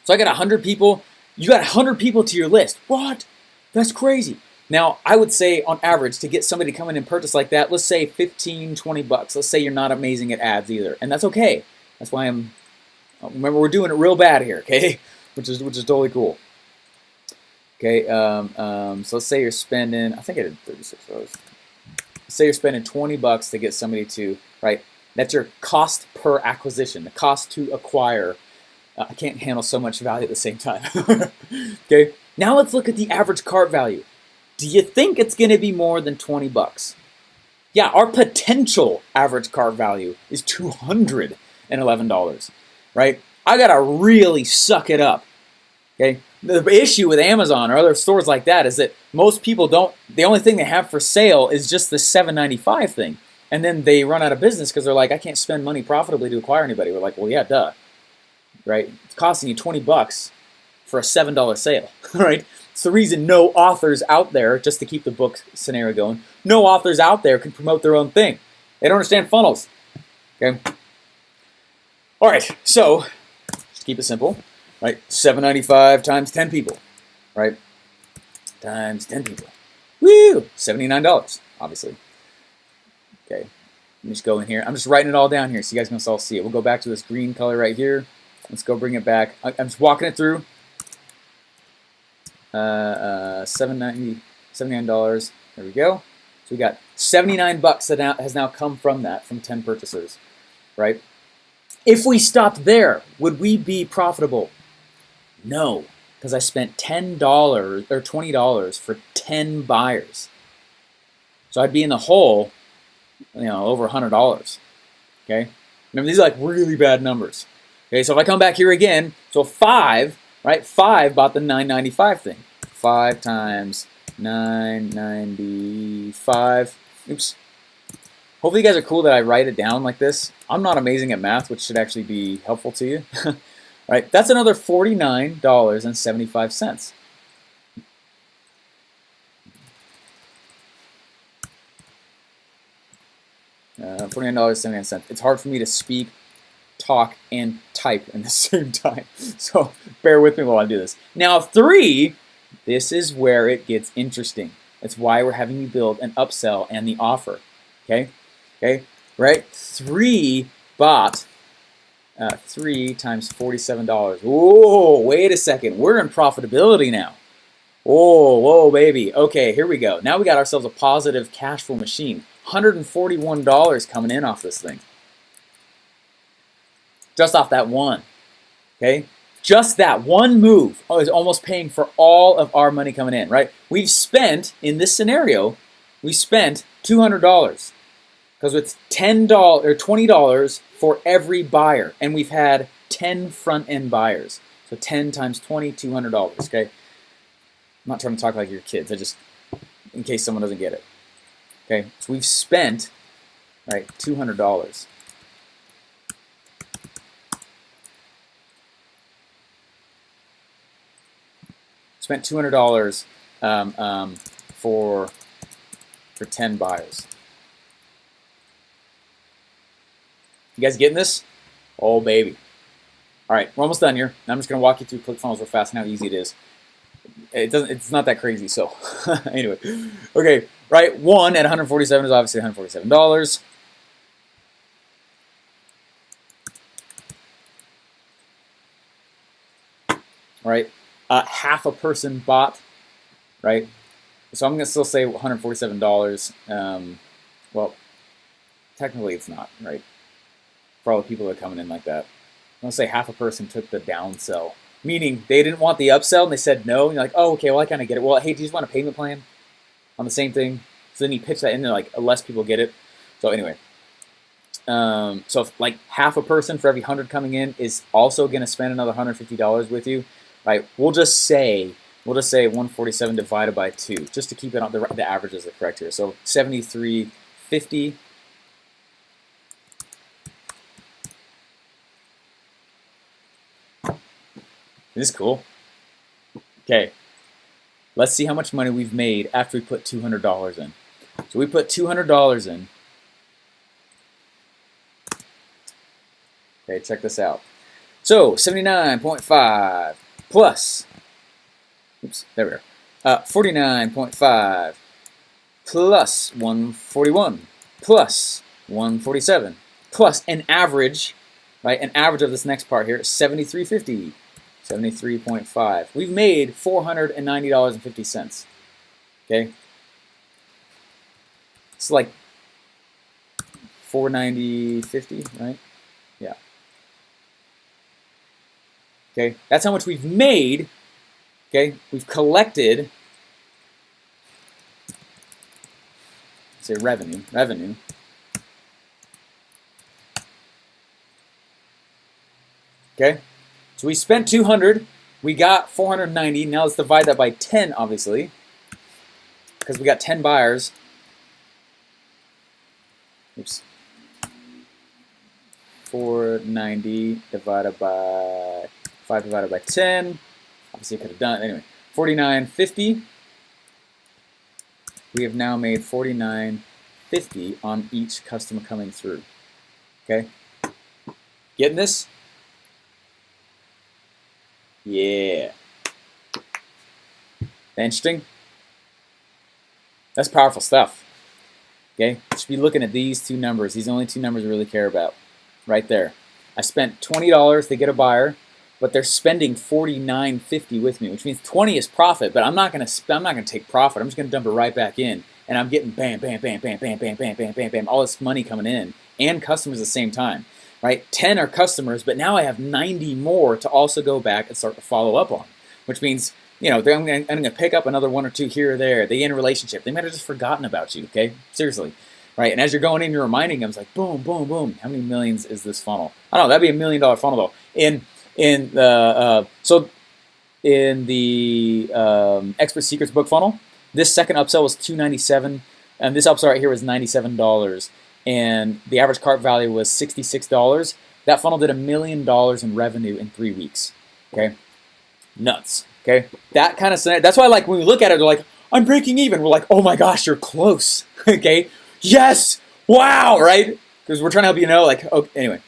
so I got 100 people. You got 100 people to your list. What? That's crazy. Now, I would say on average to get somebody to come in and purchase like that, let's say 15, 20 bucks. Let's say you're not amazing at ads either, and that's okay. That's why remember, we're doing it real bad here, okay? Which is totally cool. Okay, so let's say you're spending, I think I did 36 of those. Say you're spending 20 bucks to get somebody to, right? That's your cost per acquisition, the cost to acquire. I can't handle so much value at the same time. Okay, now let's look at the average cart value. Do you think it's going to be more than 20 bucks? Yeah, our potential average cart value is $211, right? I got to really suck it up. Okay, the issue with Amazon or other stores like that is that most people don't, the only thing they have for sale is just the $7.95 thing. And then they run out of business because they're like, I can't spend money profitably to acquire anybody. We're like, well, yeah, duh. Right? It's costing you 20 bucks for a $7 sale. Right? It's the reason no authors out there, just to keep the book scenario going, no authors out there can promote their own thing. They don't understand funnels. Okay? All right, so just keep it simple. Right, $7.95 times 10 people, right? Times 10 people. Woo! $79, obviously. Okay, let me just go in here. I'm just writing it all down here so you guys can all see it. We'll go back to this green color right here. Let's go bring it back. I'm just walking it through. $79. There we go. So we got 79 bucks that has now come from that, from 10 purchasers, right? If we stopped there, would we be profitable? No, because I spent $10 or $20 for 10 buyers. So I'd be in the hole, over $100. Okay, remember these are like really bad numbers. Okay, so if I come back here again, so 5, right? 5 bought the $9.95 thing. 5 times $9.95. Oops. Hopefully you guys are cool that I write it down like this. I'm not amazing at math, which should actually be helpful to you. Right, that's another $49.75. $49.79. It's hard for me to speak, talk, and type in the same time. So bear with me while I do this. Now 3, this is where it gets interesting. That's why we're having you build an upsell and the offer. Okay, right? 3 bought. 3 times $47. Whoa, wait a second. We're in profitability now. Oh, whoa, baby. Okay, here we go. Now we got ourselves a positive cash flow machine. $141 coming in off this thing. Just off that one. Okay? Just that one move is almost paying for all of our money coming in, right? We've spent, in this scenario, we spent $200 because it's $10 or $20 for every buyer, and we've had 10 front-end buyers. So 10 times 20, $200, okay? I'm not trying to talk like your kids. I just, in case someone doesn't get it. Okay, so we've spent, right, $200. Spent $200 for 10 buyers. You guys getting this? Oh, baby. All right, we're almost done here. I'm just going to walk you through ClickFunnels real fast and how easy it is. It's not that crazy, so anyway. Okay, right, 1 at 147 is obviously $147. All right, half a person bought, right? So I'm going to still say $147. Well, technically it's not, right? For all the people that are coming in like that. I'm going to say half a person took the downsell. Meaning they didn't want the upsell and they said no. And you're like, oh, okay, well, I kind of get it. Well, hey, do you just want a payment plan on the same thing? So then you pitch that in there, like less people get it. So anyway, so if like half a person for every 100 coming in is also going to spend another $150 with you, right? We'll just say 147 divided by 2, just to keep it on the averages are correct here. So 73.50. This is cool. Okay, let's see how much money we've made after we put $200 in. So we put $200 in. Okay, check this out. So 79.5 plus, oops, there we are. 49.5 plus 141 plus 147 plus an average, right? An average of this next part here, 73.50. 73.5. We've made $490.50. Okay? It's like $490.50, right? Yeah. Okay? That's how much we've made. Okay? We've collected, say revenue. Okay? So we spent 200, we got 490. Now let's divide that by 10, obviously, because we got 10 buyers. Oops. 490 divided by 5 divided by 10. Obviously, I could have done it anyway. 49.50. We have now made 49.50 on each customer coming through. Okay, getting this? Yeah. Interesting. That's powerful stuff. Okay, you should be looking at these two numbers. These are the only two numbers I really care about. Right there. I spent $20 to get a buyer, but they're spending $49.50 with me, which means 20 is profit. But I'm not gonna take profit. I'm just gonna dump it right back in, and I'm getting bam, bam, bam, bam, bam, bam, bam, bam, bam, bam, all this money coming in, and customers at the same time. Right? 10 are customers, but now I have 90 more to also go back and start to follow up on, which means, you know, I'm going to pick up another 1 or 2 here or there. They in a relationship. They might have just forgotten about you, okay? Seriously. Right? And as you're going in, you're reminding them, it's like, boom, boom, boom. How many millions is this funnel? I don't know. That'd be $1 million funnel, though. In the Expert Secrets book funnel, this second upsell was $297, and this upsell right here was $97. And the average cart value was $66. That funnel did $1 million in revenue in 3 weeks. Okay, nuts. Okay, that kind of scenario. That's why, like, when we look at it, they're like, "I'm breaking even." We're like, "Oh my gosh, you're close." Okay, yes, wow, right? Because we're trying to help you know, like, okay, anyway.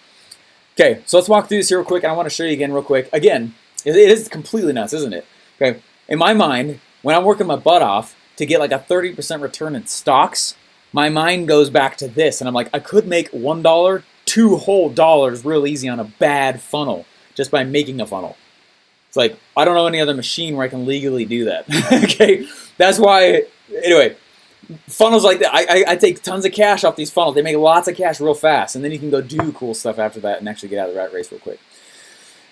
Okay, so let's walk through this here real quick, and I want to show you again real quick. Again, it is completely nuts, isn't it? Okay, in my mind, when I'm working my butt off to get like a 30% return in stocks, my mind goes back to this, and I'm like, I could make $1, $2 whole dollars real easy on a bad funnel just by making a funnel. It's like, I don't know any other machine where I can legally do that. Okay, that's why, anyway, funnels like that, I take tons of cash off these funnels. They make lots of cash real fast, and then you can go do cool stuff after that and actually get out of the rat race real quick.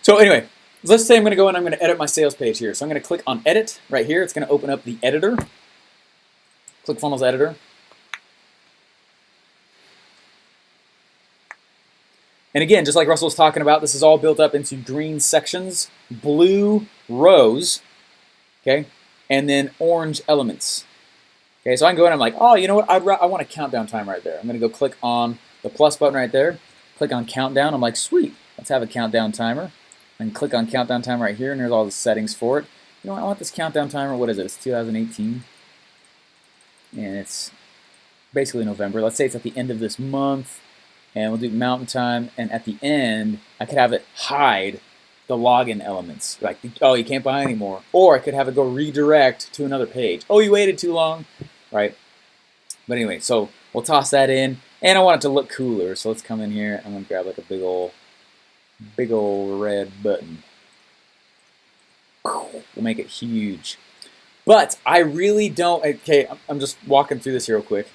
So anyway, let's say I'm going to go in, I'm going to edit my sales page here. So I'm going to click on edit right here. It's going to open up the editor. ClickFunnels editor. And again, just like Russell was talking about, this is all built up into green sections, blue rows, okay, and then orange elements. Okay, so I can go in and I'm like, oh, you know what, I want a countdown time right there. I'm going to go click on the plus button right there, click on countdown. I'm like, sweet, let's have a countdown timer. And click on countdown timer right here, and there's all the settings for it. You know what, I want this countdown timer, what is it? It's 2018, and it's basically November. Let's say it's at the end of this month. And we'll do mountain time, and at the end, I could have it hide the login elements. Like, oh, you can't buy anymore. Or I could have it go redirect to another page. Oh, you waited too long, right? But anyway, so we'll toss that in, and I want it to look cooler. So let's come in here. I'm gonna grab like a big old red button. We'll make it huge. But I really don't. Okay, I'm just walking through this here real quick.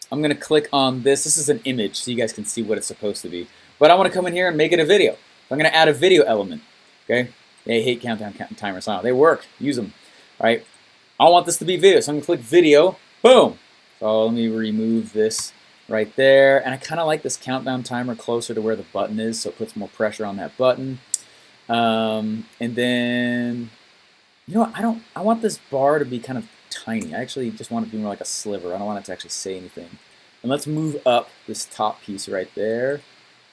I'm going to click on this. This is an image, so you guys can see what it's supposed to be. But I want to come in here and make it a video. So I'm going to add a video element. Okay? They hate countdown timers. They work. Use them. All right? I want this to be video, so I'm going to click video. Boom! So let me remove this right there. And I kind of like this countdown timer closer to where the button is, so it puts more pressure on that button. And then, you know what? I want this bar to be kind of tiny. I actually just want it to be more like a sliver. I don't want it to actually say anything. And let's move up this top piece right there.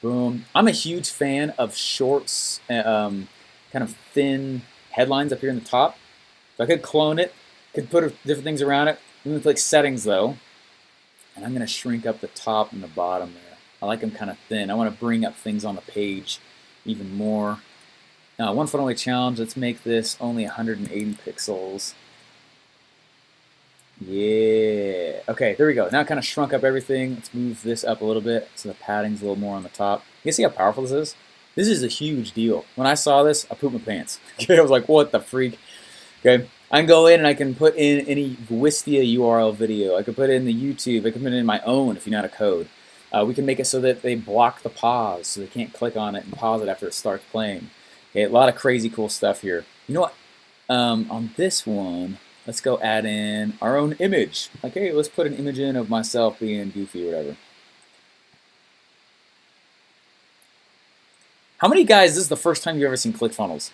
Boom. I'm a huge fan of shorts, kind of thin headlines up here in the top. So I could clone it, could put different things around it. I'm going to click settings though, and I'm going to shrink up the top and the bottom there. I like them kind of thin. I want to bring up things on the page even more. One funnel away challenge. Let's make this only 180 pixels. Yeah. Okay, there we go. Now I kind of shrunk up everything. Let's move this up a little bit so the padding's a little more on the top. You see how powerful this is? This is a huge deal. When I saw this, I pooped my pants. Okay, I was like, what the freak? Okay, I can go in and I can put in any Wistia URL video. I can put it in the YouTube. I can put it in my own if you know how to code. We can make it so that they block the pause, so they can't click on it and pause it after it starts playing. Okay, a lot of crazy cool stuff here. You know what? On this one, let's go add in our own image. Like, hey, let's put an image in of myself being goofy or whatever. How many guys, this is the first time you've ever seen ClickFunnels?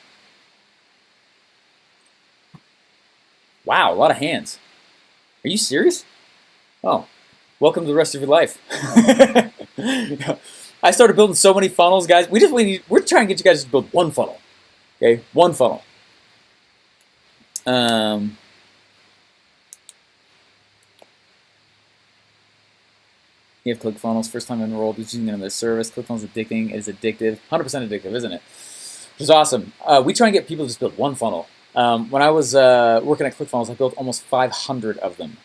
Wow, a lot of hands. Are you serious? Oh, welcome to the rest of your life. I started building so many funnels, guys. We're trying to get you guys to build one funnel. Okay, one funnel. You have ClickFunnels, first time enrolled, using another service. ClickFunnels addicting. It is addictive. 100% addictive, isn't it? Which is awesome. We try and get people to just build one funnel. When I was working at ClickFunnels, I built almost 500 of them.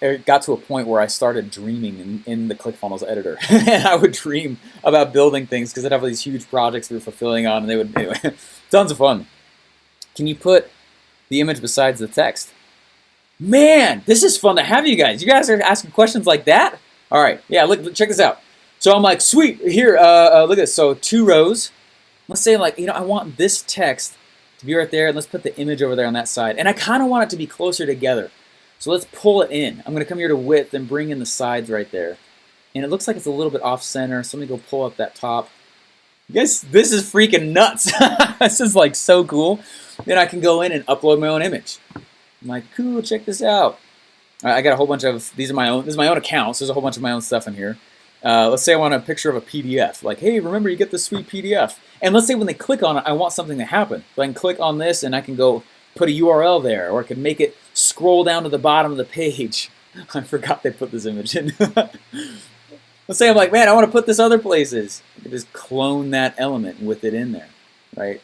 It got to a point where I started dreaming in the ClickFunnels editor. And I would dream about building things because I'd have these huge projects we were fulfilling on, and they would, anyway, tons of fun. Can you put the image besides the text? Man, this is fun to have you guys. You guys are asking questions like that? All right, yeah, look, check this out. So I'm like, sweet, here, look at this. So 2 rows. Let's say, like, you know, I want this text to be right there, and let's put the image over there on that side. And I kind of want it to be closer together. So let's pull it in. I'm going to come here to width and bring in the sides right there. And it looks like it's a little bit off center, so let me go pull up that top. You guys, this is freaking nuts. This is like so cool. Then I can go in and upload my own image. I'm like, cool, check this out. I got a whole bunch of, these are my own, this is my own account, so there's a whole bunch of my own stuff in here. Let's say I want a picture of a PDF. Like, hey, remember you get this sweet PDF. And let's say when they click on it, I want something to happen. So I can click on this and I can go put a URL there, or I can make it scroll down to the bottom of the page. I forgot they put this image in. Let's say I'm like, man, I want to put this other places. I can just clone that element with it in there, right?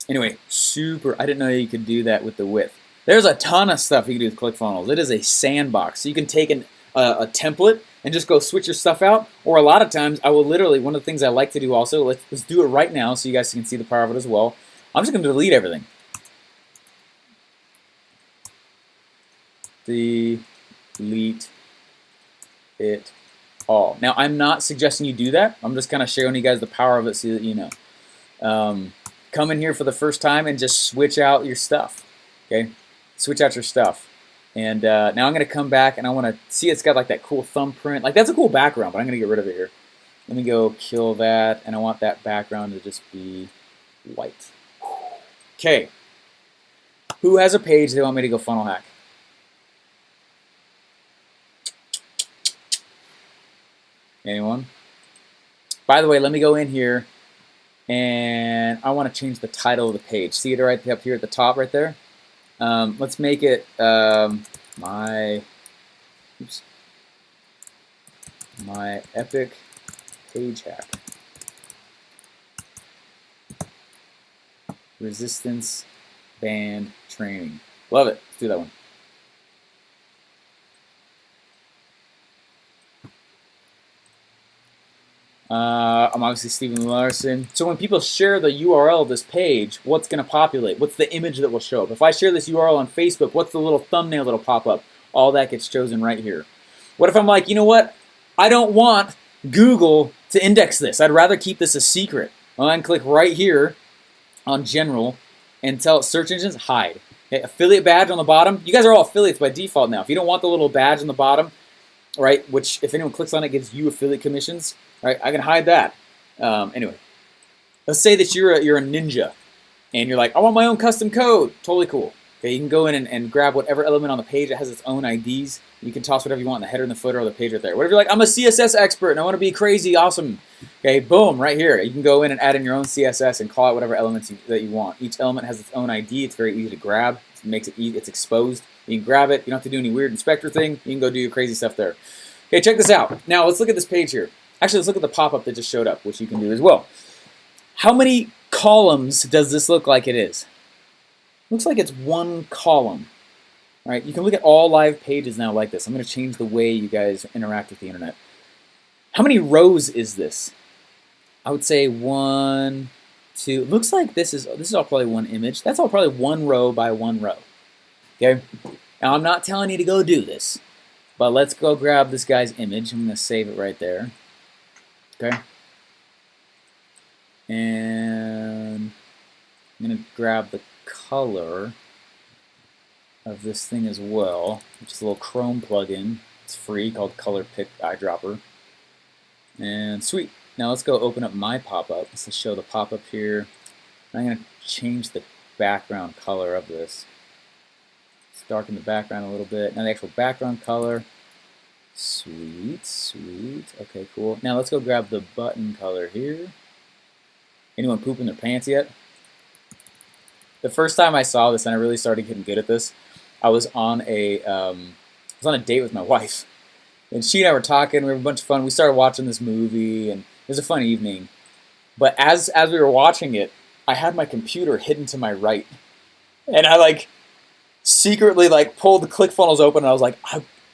Anyway, super, I didn't know you could do that with the width. There's a ton of stuff you can do with ClickFunnels. It is a sandbox. So you can take a template and just go switch your stuff out. Or a lot of times I will literally, one of the things I like to do also, let's do it right now so you guys can see the power of it as well. I'm just going to delete everything. Delete it all. Now, I'm not suggesting you do that. I'm just kind of showing you guys the power of it so that you know. Come in here for the first time and just switch out your stuff. Okay? Switch out your stuff. And now I'm going to come back and I want to see it's got like that cool thumbprint. Like that's a cool background, but I'm going to get rid of it here. Let me go kill that, and I want that background to just be white. Okay. Who has a page they want me to go funnel hack? Anyone? By the way, let me go in here, and I want to change the title of the page. See it right up here at the top right there? Let's make it my epic page hack. Resistance band training. Love it. Let's do that one. I'm obviously Stephen Larsen. So when people share the URL of this page, what's going to populate? What's the image that will show up? If I share this URL on Facebook, what's the little thumbnail that'll pop up? All that gets chosen right here. What if I'm like, you know what? I don't want Google to index this. I'd rather keep this a secret. Well, I can click right here on General and tell search engines hide. Okay, affiliate badge on the bottom. You guys are all affiliates by default now. If you don't want the little badge on the bottom, right, which if anyone clicks on it gives you affiliate commissions, right, I can hide that. Anyway, let's say that you're a ninja and you're like, I want my own custom code. Totally cool. Okay, you can go in and grab whatever element on the page that has its own IDs. You can toss whatever you want in the header and the footer or the page right there. Whatever you're like, I'm a CSS expert and I want to be crazy awesome. Okay, boom, right here. You can go in and add in your own CSS and call out whatever elements that you want. Each element has its own ID. It's very easy to grab. It makes it easy. It's exposed. You can grab it. You don't have to do any weird inspector thing. You can go do your crazy stuff there. Okay, check this out. Now let's look at this page here. Actually, let's look at the pop-up that just showed up, which you can do as well. How many columns does this look like it is? Looks like it's one column. All right, you can look at all live pages now like this. I'm going to change the way you guys interact with the internet. How many rows is this? I would say 1, 2. It looks like this is all probably one image. That's all probably one row by one row. Okay. Now I'm not telling you to go do this, but let's go grab this guy's image. I'm going to save it right there. Okay. And I'm going to grab the color of this thing as well, which is a little Chrome plugin. It's free, called Color Pick Eyedropper. And sweet. Now let's go open up my pop-up. Let's just show the pop-up here. I'm going to change the background color of this. Let's darken the background a little bit. Now the actual background color. Sweet, sweet. Okay, cool. Now let's go grab the button color here. Anyone pooping their pants yet? The first time I saw this, and I really started getting good at this, I was on a date with my wife, and she and I were talking. We were a bunch of fun. We started watching this movie, and it was a fun evening. But as we were watching it, I had my computer hidden to my right, and I secretly pulled the ClickFunnels open, and I was like,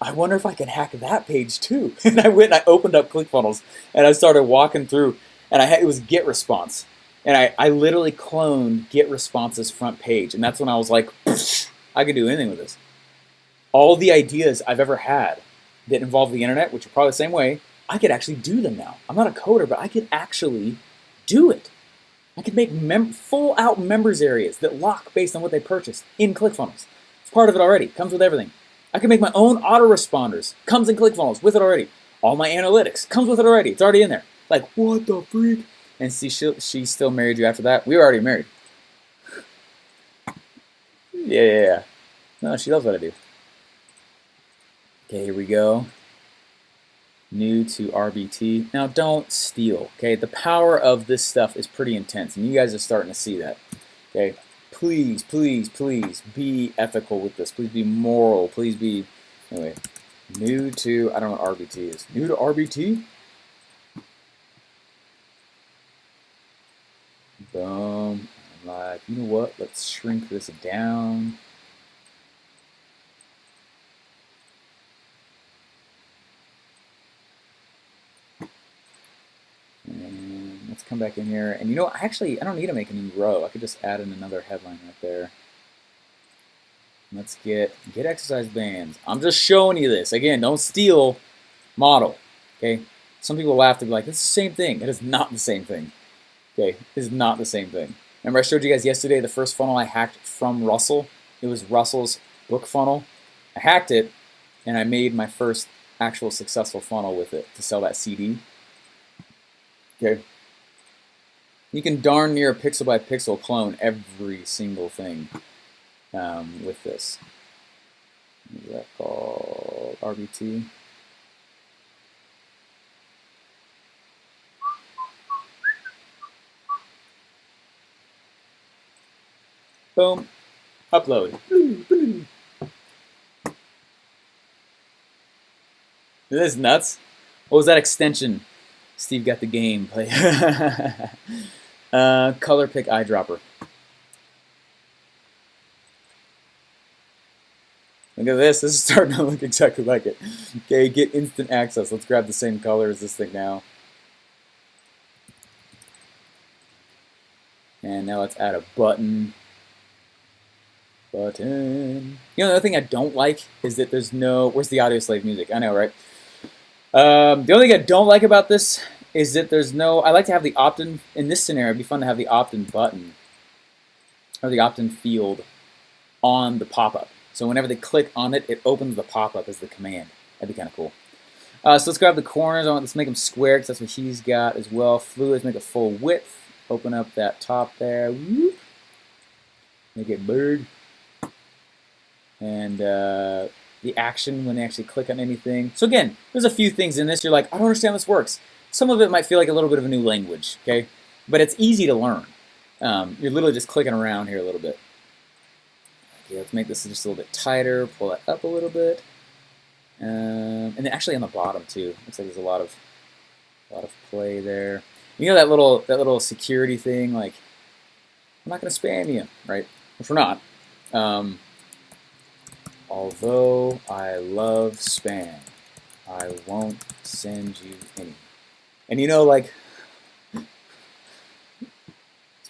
I wonder if I can hack that page too. And I went and I opened up ClickFunnels, and I started walking through, and it was Get Response. And I literally cloned Get Response's front page. And that's when I was like, I could do anything with this. All the ideas I've ever had that involve the internet, which are probably the same way, I could actually do them now. I'm not a coder, but I could actually do it. I could make full out members areas that lock based on what they purchased in ClickFunnels. It's part of it already. Comes with everything. I can make my own autoresponders. Comes in ClickFunnels with it already. All my analytics. Comes with it already. It's already in there. Like, what the freak? And see, she still married you after that? We were already married. Yeah. No, she loves what I do. Okay, here we go. New to RBT. Now, don't steal, okay? The power of this stuff is pretty intense, and you guys are starting to see that, okay? Please, please, please be ethical with this. Please be moral. Please be, anyway, new to, I don't know what RBT is. New to RBT? Boom. I'm like, you know what? Let's shrink this down. come back in here. And you know, actually, I don't need to make a new row. I could just add in another headline right there. Let's get exercise bands. I'm just showing you this. Again, don't steal model. Okay? Some people laugh to be like, it's the same thing. It is not the same thing. Okay? It is not the same thing. Remember I showed you guys yesterday the first funnel I hacked from Russell? It was Russell's book funnel. I hacked it, and I made my first actual successful funnel with it to sell that CD. Okay? You can darn near pixel by pixel clone every single thing with this. What is that called? RBT. Boom. Upload. This is nuts. What was that extension? Steve got the game. Color pick eyedropper. Look at this. This is starting to look exactly like it. Okay, get instant access. Let's grab the same color as this thing now. And now let's add a button. Button. You know, the other thing I don't like is that there's no... Where's the audio slave music? I know, right? The only thing I don't like about this is that there's no... I like to have the opt-in... In this scenario, it'd be fun to have the opt-in button or the opt-in field on the pop-up. So whenever they click on it, it opens the pop-up as the command. That'd be kind of cool. So let's grab the corners. Let's make them square because that's what he's got as well. Fluids, make it full width. Open up that top there. Whoop. Make it bird. And the action when they actually click on anything. So again, there's a few things in this. You're like, I don't understand how this works. Some of it might feel like a little bit of a new language, okay? But it's easy to learn. You're literally just clicking around here a little bit. Okay, let's make this just a little bit tighter. Pull that up a little bit. And then actually on the bottom too. Looks like there's a lot of play there. You know that little security thing, like I'm not going to spam you, right? Which we're not. Although I love spam, I won't send you any. And you know, like, it's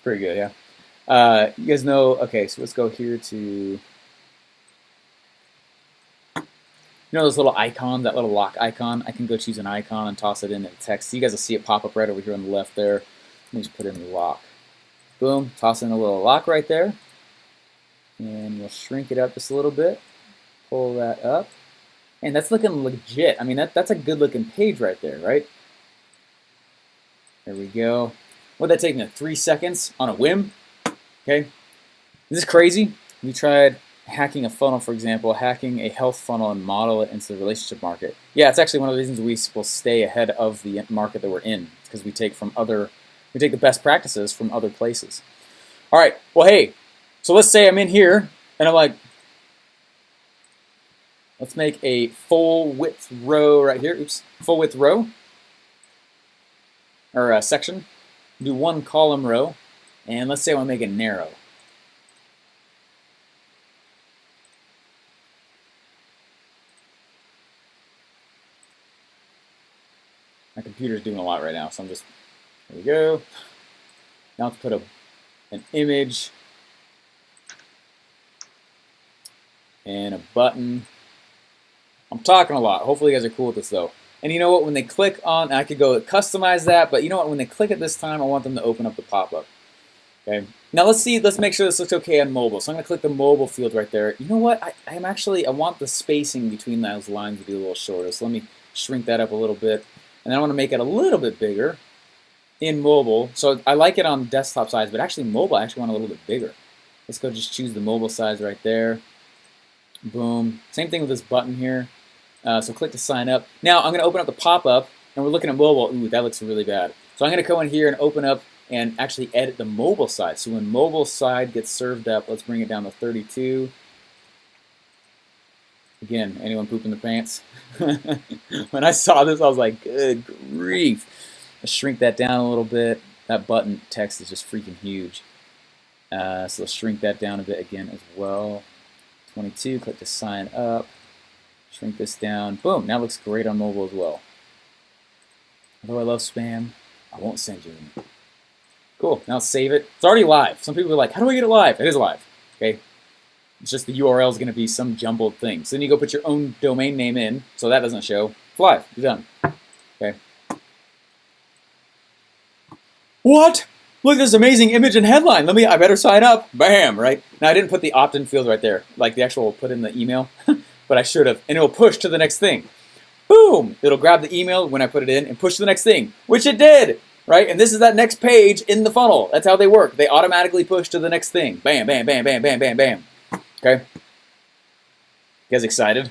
pretty good, yeah. You guys know, okay, so let's go here to, you know those little icons, that little lock icon? I can go choose an icon and toss it in the text. So you guys will see it pop up right over here on the left there. Let me just put in lock. Boom, toss in a little lock right there. And we'll shrink it up just a little bit. Pull that up. And that's looking legit. I mean, that's a good looking page right there, right? There we go. What'd that take me? 3 seconds on a whim? Okay. This is crazy. We tried hacking a funnel, for example, hacking a health funnel and model it into the relationship market. Yeah, it's actually one of the reasons we will stay ahead of the market that we're in, because we take the best practices from other places. All right. Well, hey, so let's say I'm in here and I'm like, let's make a full width row right here. Oops, full width row or a section. Do one column row, and let's say I want to make it narrow. My computer's doing a lot right now, so I'm just, there we go. Now let's put an image and a button. I'm talking a lot. Hopefully you guys are cool with this though. And you know what, when they click on, I could go customize that, but you know what, when they click it this time, I want them to open up the pop-up. Okay. Now let's make sure this looks okay on mobile. So I'm gonna click the mobile field right there. You know what, I want the spacing between those lines to be a little shorter. So let me shrink that up a little bit. And then I want to make it a little bit bigger in mobile. So I like it on desktop size, but actually mobile, I actually want a little bit bigger. Let's go just choose the mobile size right there. Boom. Same thing with this button here. So click to sign up. Now I'm going to open up the pop-up, and we're looking at mobile. Ooh, that looks really bad. So I'm going to go in here and open up and actually edit the mobile side. So when mobile side gets served up, let's bring it down to 32. Again, anyone pooping the pants? When I saw this, I was like, good grief. Let's shrink that down a little bit. That button text is just freaking huge. So let's shrink that down a bit again as well. 22, click to sign up. Shrink this down. Boom, now it looks great on mobile as well. Although I love spam, I won't send you any. Cool. Now save it. It's already live. Some people are like, how do I get it live? It is live. Okay. It's just the URL is going to be some jumbled thing. So then you go put your own domain name in, so that doesn't show. It's live. You're done. Okay. What? Look at this amazing image and headline. I better sign up. Bam, right? Now I didn't put the opt-in field right there, like the actual put in the email, but I should have. And it'll push to the next thing. Boom! It'll grab the email when I put it in and push to the next thing, which it did, right? And this is that next page in the funnel. That's how they work. They automatically push to the next thing. Bam, bam, bam, bam, bam, bam, bam. Okay? You guys excited?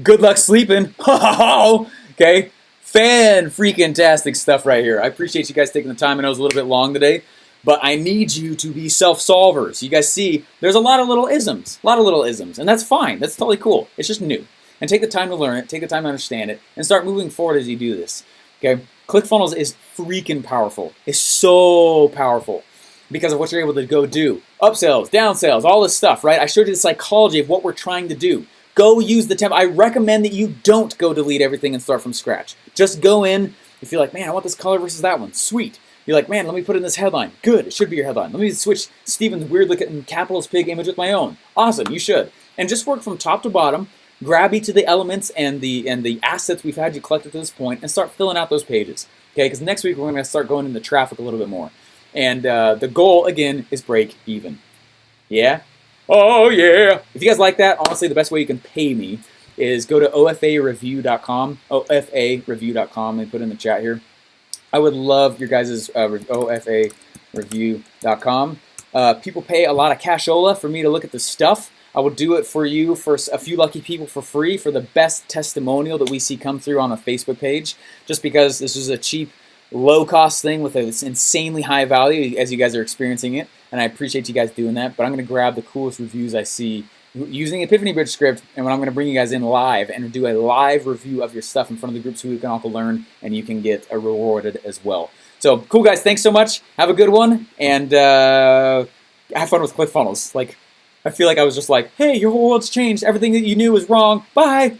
Good luck sleeping. Okay? Fan-freaking-tastic stuff right here. I appreciate you guys taking the time. I know it was a little bit long today, but I need you to be self-solvers. You guys see, there's a lot of little isms. And that's fine. That's totally cool. It's just new. And take the time to learn it, take the time to understand it, and start moving forward as you do this. Okay? ClickFunnels is freaking powerful. It's so powerful because of what you're able to go do. Upsells, downsells, all this stuff, right? I showed you the psychology of what we're trying to do. Go use the template. I recommend that you don't go delete everything and start from scratch. Just go in. If you're like, man, I want this color versus that one. Sweet. You're like, man, let me put in this headline. Good. It should be your headline. Let me switch Steven's weird-looking capitalist pig image with my own. Awesome. You should. And just work from top to bottom. Grab each of the elements and the assets we've had you collected to this point and start filling out those pages. Okay? Because next week we're going to start going into traffic a little bit more. And the goal, again, is break even. Yeah? Oh, yeah. If you guys like that, honestly, the best way you can pay me is go to OFAReview.com, OFAReview.com, and put in the chat here. I would love your guys' OFAReview.com. People pay a lot of cashola for me to look at the stuff. I will do it for you, for a few lucky people for free, for the best testimonial that we see come through on a Facebook page, just because this is a cheap, low-cost thing with an insanely high value as you guys are experiencing it, and I appreciate you guys doing that, but I'm going to grab the coolest reviews I see using Epiphany Bridge script, and when I'm going to bring you guys in live and do a live review of your stuff in front of the group so we can all learn and you can get rewarded as well. So, cool guys, thanks so much. Have a good one, and have fun with ClickFunnels. Like, I feel like I was just like, hey, your whole world's changed. Everything that you knew was wrong. Bye.